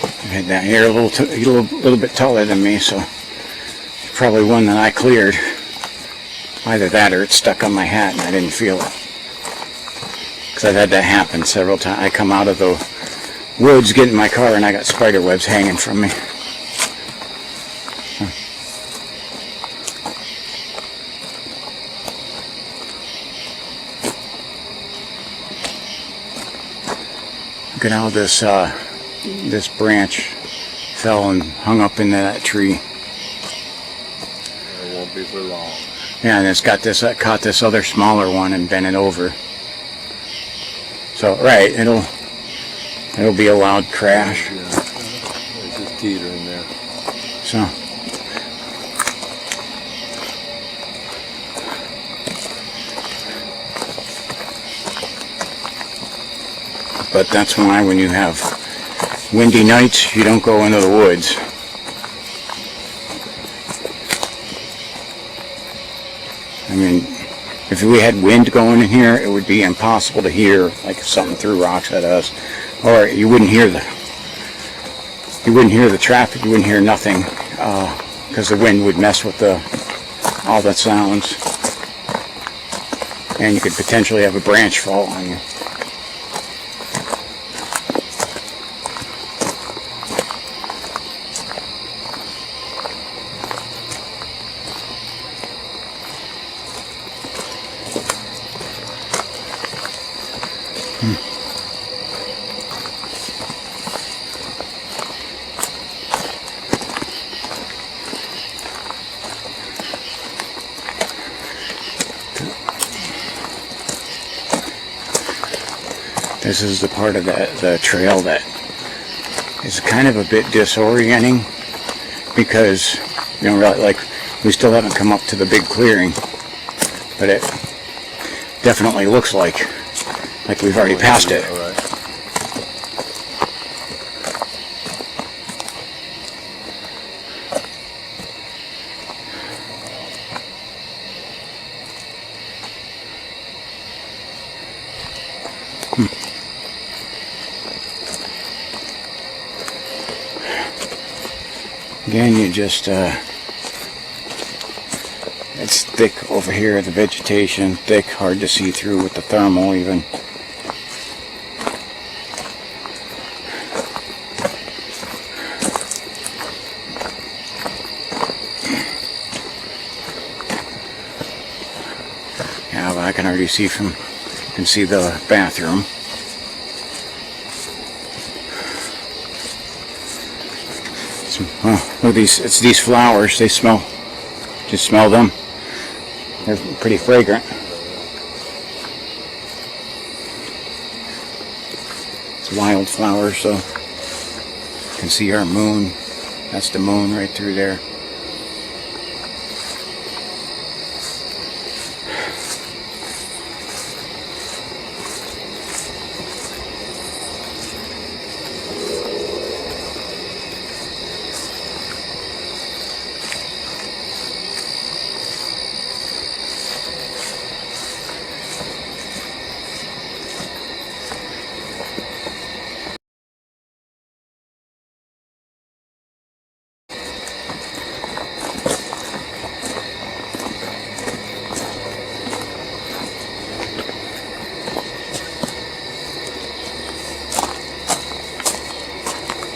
I've had that here a little bit taller than me, so it's probably one that I cleared. Either that or it's stuck on my hat and I didn't feel it. Because I've had that happen several times. I come out of the woods, get in my car, and I got spider webs hanging from me. Look at how this branch fell and hung up into that tree. It won't be for long. Yeah, and it's got this, caught this other smaller one and bent it over. So, right, it'll be a loud crash. Yeah. There's just teetering there. So, but that's why when you have windy nights, you don't go into the woods. I mean, if we had wind going in here, it would be impossible to hear, like if something threw rocks at us, or you wouldn't hear the traffic, you wouldn't hear nothing, because the wind would mess with all the sounds, and you could potentially have a branch fall on you. This is the part of the trail that is kind of a bit disorienting because you know, like we still haven't come up to the big clearing, but it definitely looks like we've already passed it. All right. Again, you just, it's thick over here, the vegetation, thick, hard to see through with the thermal even. Yeah, but I can already see you can see the bathroom. Oh, look at these, it's these flowers, they smell, just smell them. They're pretty fragrant. It's wildflowers, so you can see our moon. That's the moon right through there.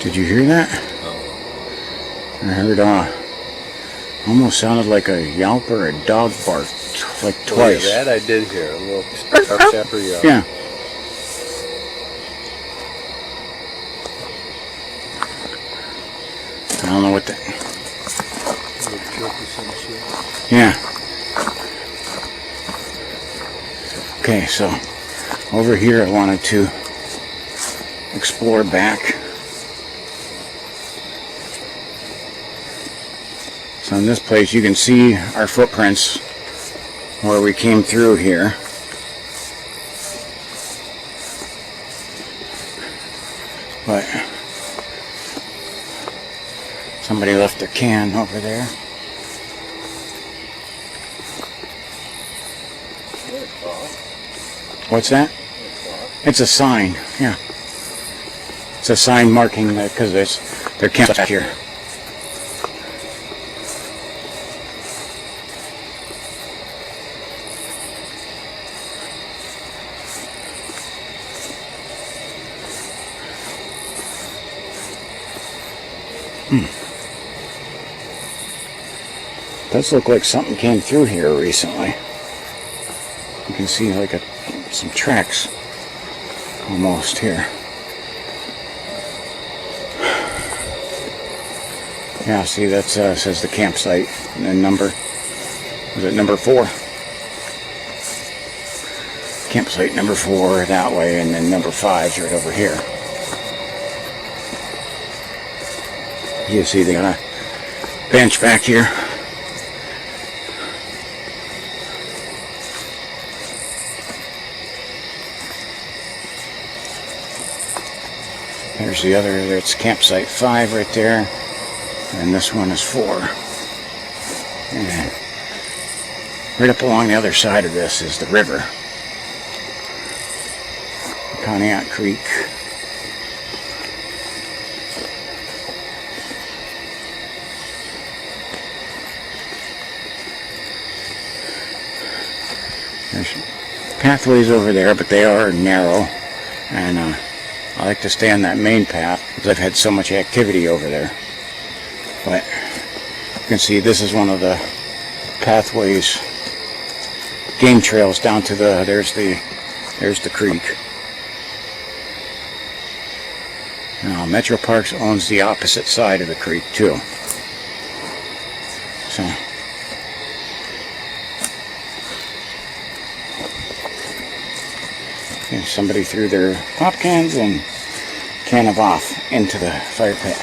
Did you hear that? I heard almost sounded like a yelp or a dog bark, like twice. That I did hear, a little tough chapper yelp. Yeah. I don't know what the... Yeah. Okay, so over here I wanted to explore back. So in this place you can see our footprints where we came through here. But somebody left their can over there. What's that? It's a sign, yeah. It's a sign marking that because their camp's back here. Does look like something came through here recently. You can see like some tracks almost here. Yeah, see that says the campsite and then number. Was it number 4? Campsite number 4 that way, and then number 5's right over here. You see they got a bench back here. There's the other, it's campsite 5 right there, and this one is 4. And right up along the other side of this is the river, Pontiac Creek. There's pathways over there, but they are narrow, and I like to stay on that main path because I've had so much activity over there. But you can see this is one of the pathways, game trails down to there's the creek. Now Metro Parks owns the opposite side of the creek too. So yeah. somebody threw their pop cans and can of off into the fire pit.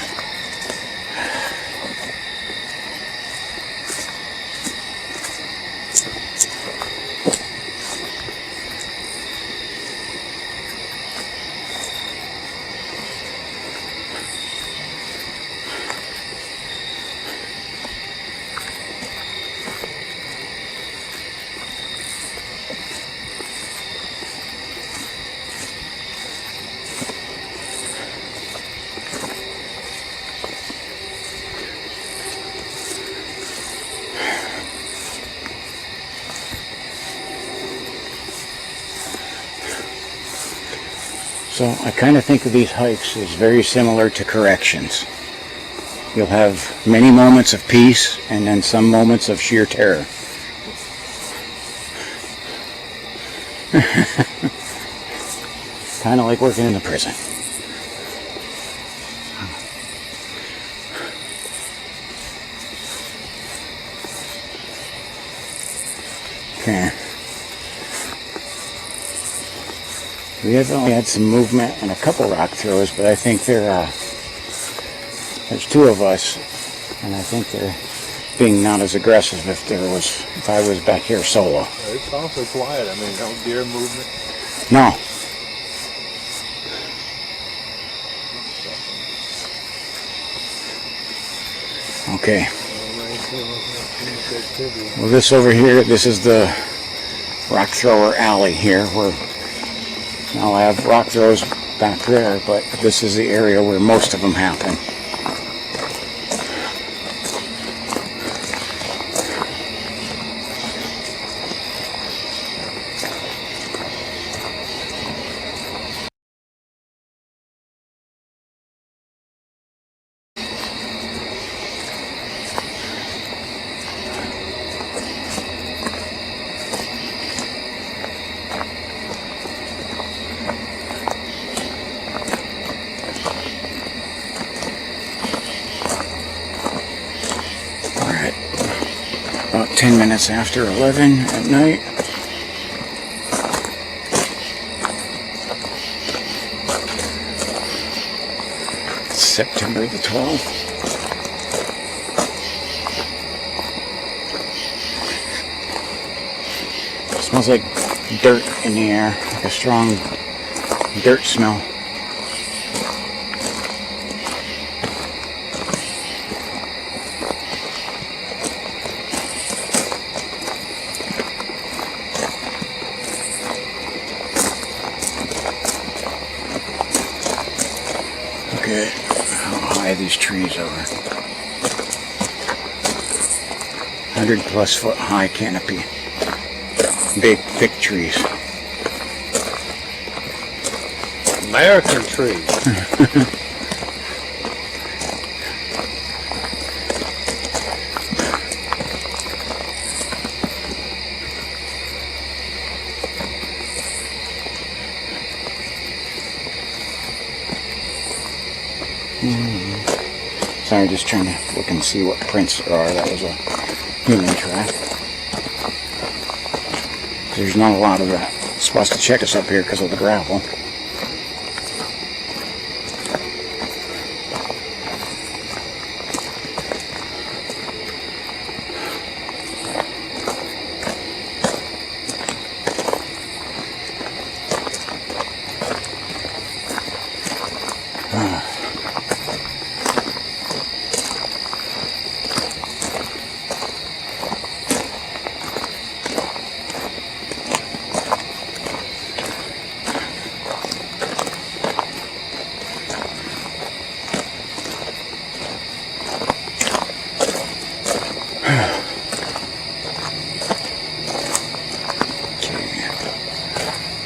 So I kind of think of these hikes as very similar to corrections. You'll have many moments of peace and then some moments of sheer terror. Kind of like working in a prison. Okay. We have only had some movement and a couple rock throws, but I think there's two of us, and I think they're being not as aggressive if I was back here solo. It's awfully quiet. I mean, no deer movement. No. Okay. Well, this over here, this is the rock thrower alley here, where I'll have rock throws back there, but this is the area where most of them happen. About 10 minutes after 11 at night. It's September the 12th. It smells like dirt in the air, like a strong dirt smell. Look at how high these trees are. 100+ foot high canopy. Big, thick trees. American trees. Sorry, just trying to look and see what prints there are. That was a human track. There's not a lot of that. It's supposed to check us up here because of the gravel.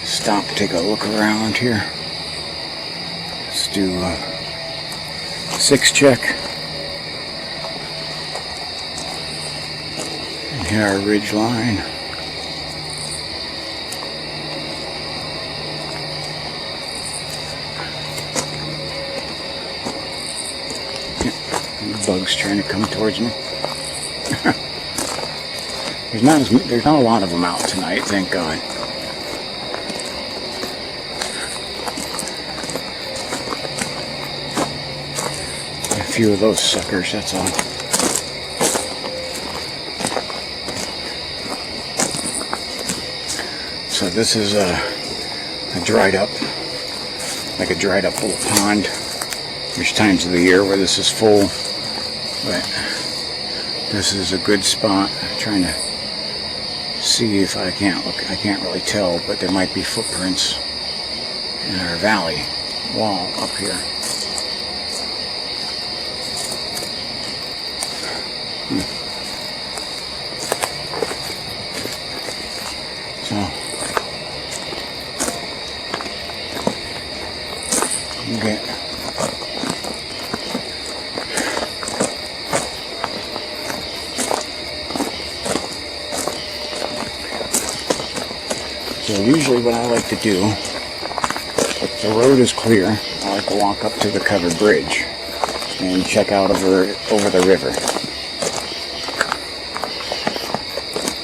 Stop, take a look around here. Let's do a 6 check. And here our ridge line. The bug's trying to come towards me. There's not a lot of them out tonight, thank God. few of those suckers, that's all. So this is a dried up, like a dried up little pond. There's times of the year where this is full, but this is a good spot. I'm trying to see if I can't really tell, but there might be footprints in our valley wall up here. So okay. So usually what I like to do, if the road is clear, I like to walk up to the covered bridge and check out over the river.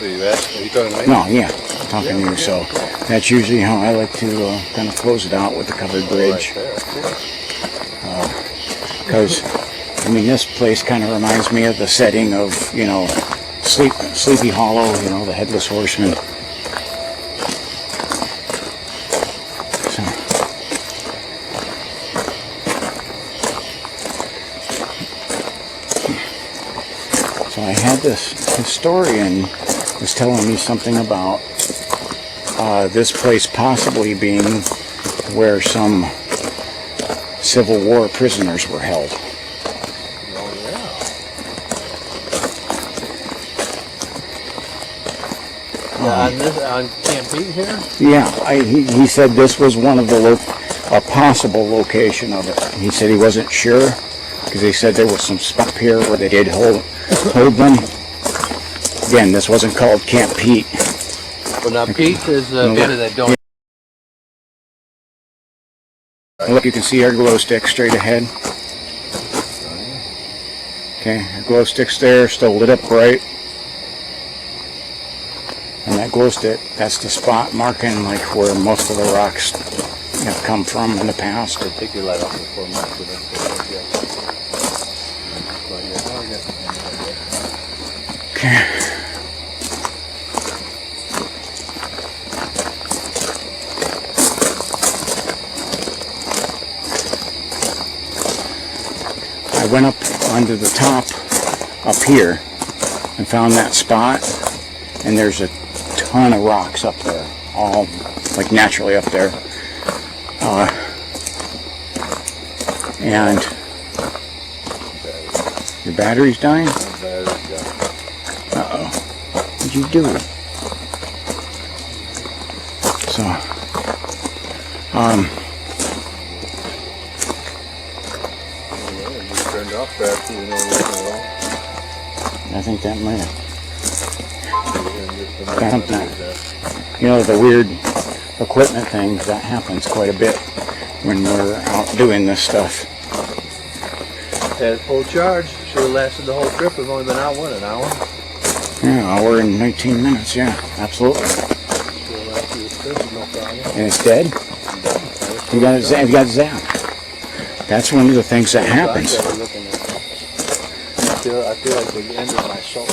Are you talking to me? No, yeah, I'm talking to you. So that's usually how I like to kind of close it out with the covered bridge. Because, I mean, this place kind of reminds me of the setting of, you know, Sleepy Hollow, you know, the Headless Horseman. So I had this historian was telling me something about this place possibly being where some Civil War prisoners were held. On Camp Pete here? Yeah, he said this was one of the a possible location of it. He said he wasn't sure because he said there was some spot here where they did hold them. Again, this wasn't called Camp Pete. Well, now Pete is a bit of that don't. Look, you can see our glow stick straight ahead. Okay, our glow stick's there, still lit up bright. And that glow stick, that's the spot marking like where most of the rocks have come from in the past. Take your light off before Okay. I went up onto the top up here and found that spot, and there's a ton of rocks up there, all like naturally up there. And your battery's dying? Uh-oh. What'd you do? So, turned off battery, you know, I think that might have. You know, the weird equipment things, that happens quite a bit when we're out doing this stuff. Had full charge. Should have lasted the whole trip. We've only been out, what, an hour? Yeah, hour and 19 minutes, yeah, absolutely. And it's dead? You got zapped. That's one of the things that happens. I feel like the end of my soul.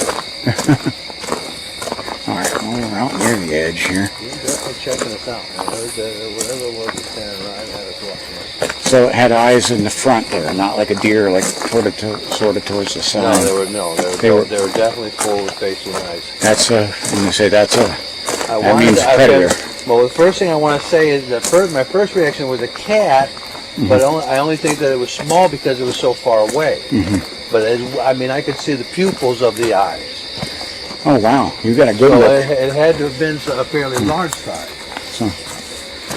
Alright, well, we're out near the edge here. You're definitely checking us out. Whatever it was that's standing around, I had us watching us. So it had eyes in the front there, not like a deer, like sort of towards the side. No, they were definitely forward facing eyes. That's I'm gonna say that means predator. Well, the first thing I want to say is that my first reaction was a cat, but I only think that it was small because it was so far away. But I mean, I could see the pupils of the eyes. Oh wow, you got a good So look. it had to have been a fairly large size. So,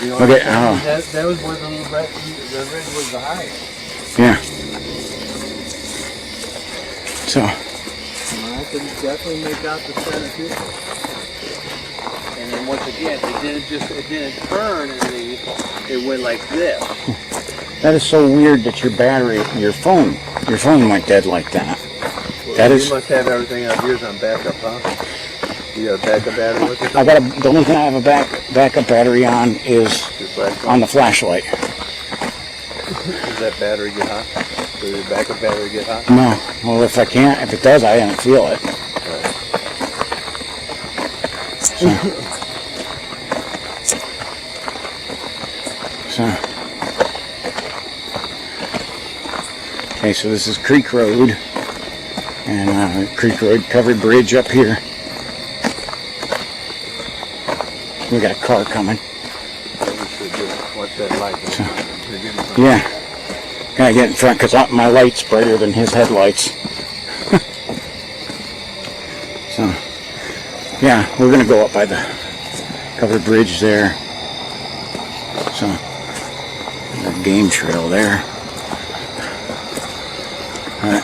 You know, okay, that was where the red was the highest. yeah. So, I could definitely make out the center pupil. And then once again, it didn't turn and it went like this. that is so weird that your phone went dead like that. Well, you must have everything out yours on backup, huh? You got a backup battery with it? The only thing I have a backup battery on is on the flashlight. Does that battery get hot? Does the backup battery get hot? No. Well, if it does, I don't feel it. Okay, so this is Creek Road, and Creek Road covered bridge up here. We got a car coming. What's that light? So, yeah, gotta get in front because my light's brighter than his headlights. So, yeah, we're gonna go up by the covered bridge there. So, there's a game trail there. All right.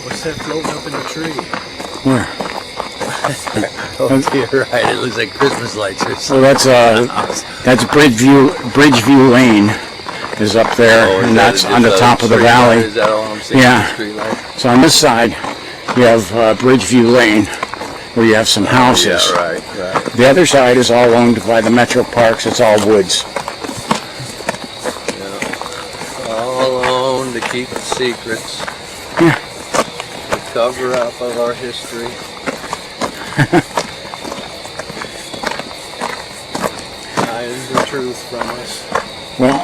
What's that floating up in the tree? Where? Oh, to your right. It looks like Christmas lights or something. Well, that's Bridgeview Lane is up there, and that's on the top of the valley. Is that all I'm seeing? Yeah. Street light? So on this side, you have Bridgeview Lane, where you have some houses. Yeah, right. The other side is all owned by the Metro Parks. It's all woods. Yeah. All owned to keep the secrets. Yeah. The cover up of our history. Hiding the truth from us. Well,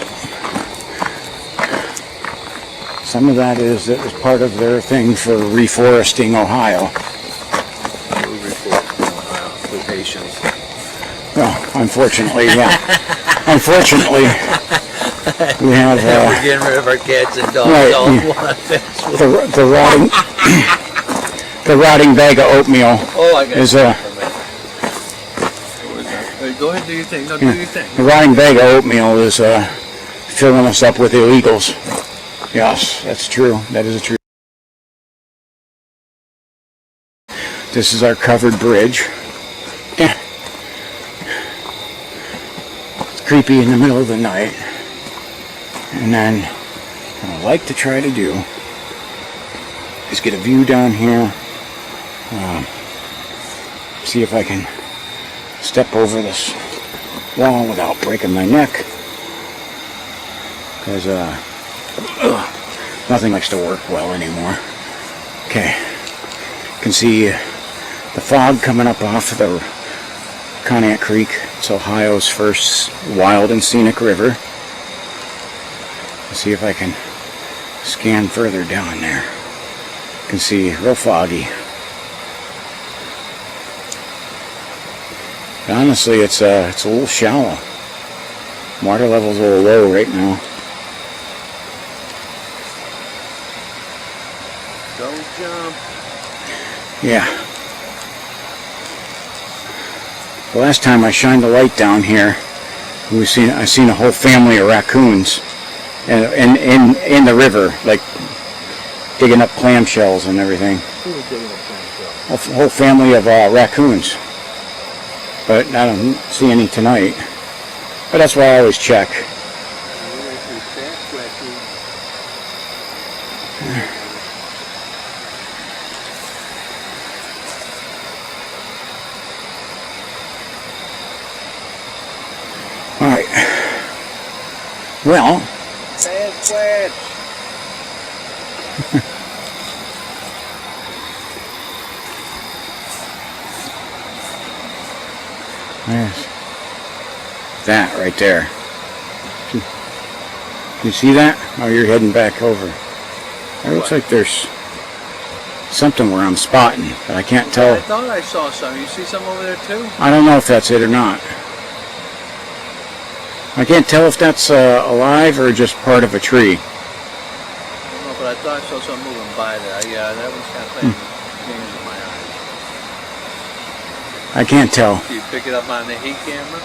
some of that is part of their thing for reforesting Ohio. With Haitians. Well, unfortunately, yeah. Unfortunately, we have We're getting rid of our cats and dogs right, all in one fence. the rotting bag of oatmeal Oh, I got is Go ahead, do your thing. No, do your thing. the rotting bag of oatmeal is filling us up with illegals. Yes, that's true. That is true. This is our covered bridge. Yeah. It's creepy in the middle of the night. And then what I like to try to do is get a view down here. See if I can step over this wall without breaking my neck. Because nothing likes to work well anymore. Okay. You can see the fog coming up off of the Conant Creek. It's Ohio's first wild and scenic river. Let's see if I can scan further down there. You can see real foggy. But honestly, it's a little shallow. Water level's a little low right now. Don't jump. Yeah. The last time I shined a light down here, I seen a whole family of raccoons, in the river, like digging up clamshells and everything. Who was digging up clamshells? A whole family of raccoons. But I don't see any tonight. But that's why I always check. Alright. Well. Sasquatch. There's that right there. You see that? Oh, you're heading back over. It looks like there's something where I'm spotting, but I can't tell. I thought I saw some. You see some over there too? I don't know if that's it or not. I can't tell if that's alive or just part of a tree. I don't know, but I thought I saw something moving by there. Yeah, that one's kind of playing games with my eyes. I can't tell. Do you pick it up on the heat camera?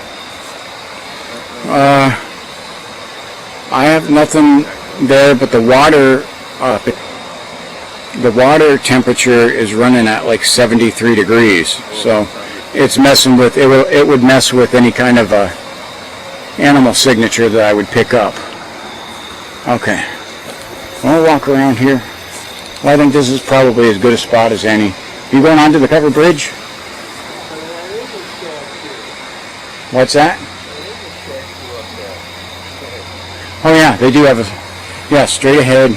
I have nothing there, but the water temperature is running at like 73 degrees. So it's messing with it would mess with any kind of animal signature that I would pick up. Okay. We'll walk around here. Well, I think this is probably as good a spot as any. You going onto the covered bridge? What's that? Oh yeah, they do have a, yeah, straight ahead.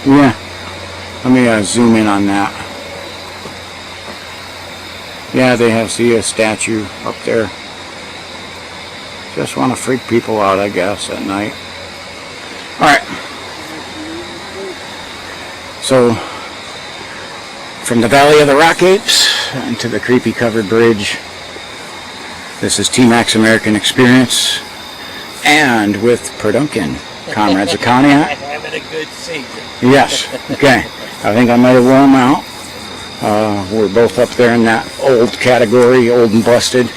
Yeah. Let me zoom in on that. Yeah, they have, see, a statue up there. Just want to freak people out, I guess, at night. Alright. So, from the Valley of the Rock Apes into the creepy covered bridge, this is T-Max American Experience, and with Perduncan, Comrades of Cognac. Having a good season. Yes, okay. I think I might have worn them out. We're both up there in that old category, old and busted.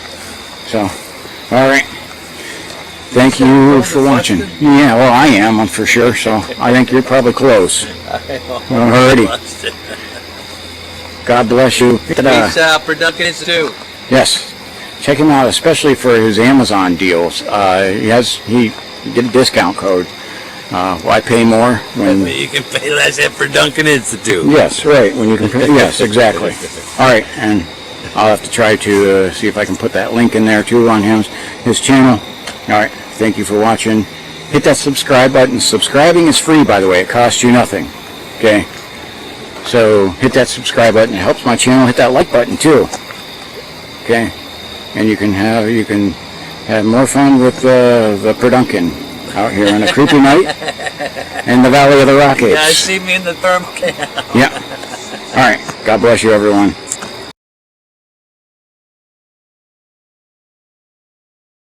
So, alright. Thank you for watching. Yeah, well, I am, for sure, so I think you're probably close. Alrighty. God bless you. Peace out, Perduncan Institute. Yes. Check him out, especially for his Amazon deals. He get a discount code. Why pay more when You can pay less at Perduncan Institute. Yes, right. When you can pay, yes, exactly. All right, and I'll have to try to see if I can put that link in there too on his channel. All right. Thank you for watching. Hit that subscribe button. Subscribing is free, by the way. It costs you nothing. Okay. So hit that subscribe button. It helps my channel. Hit that like button too. Okay. And you can have more fun with the Perduncan out here on a creepy night in the Valley of the Rock Apes. You guys see me in the thermal can. Yeah. All right. God bless you, everyone.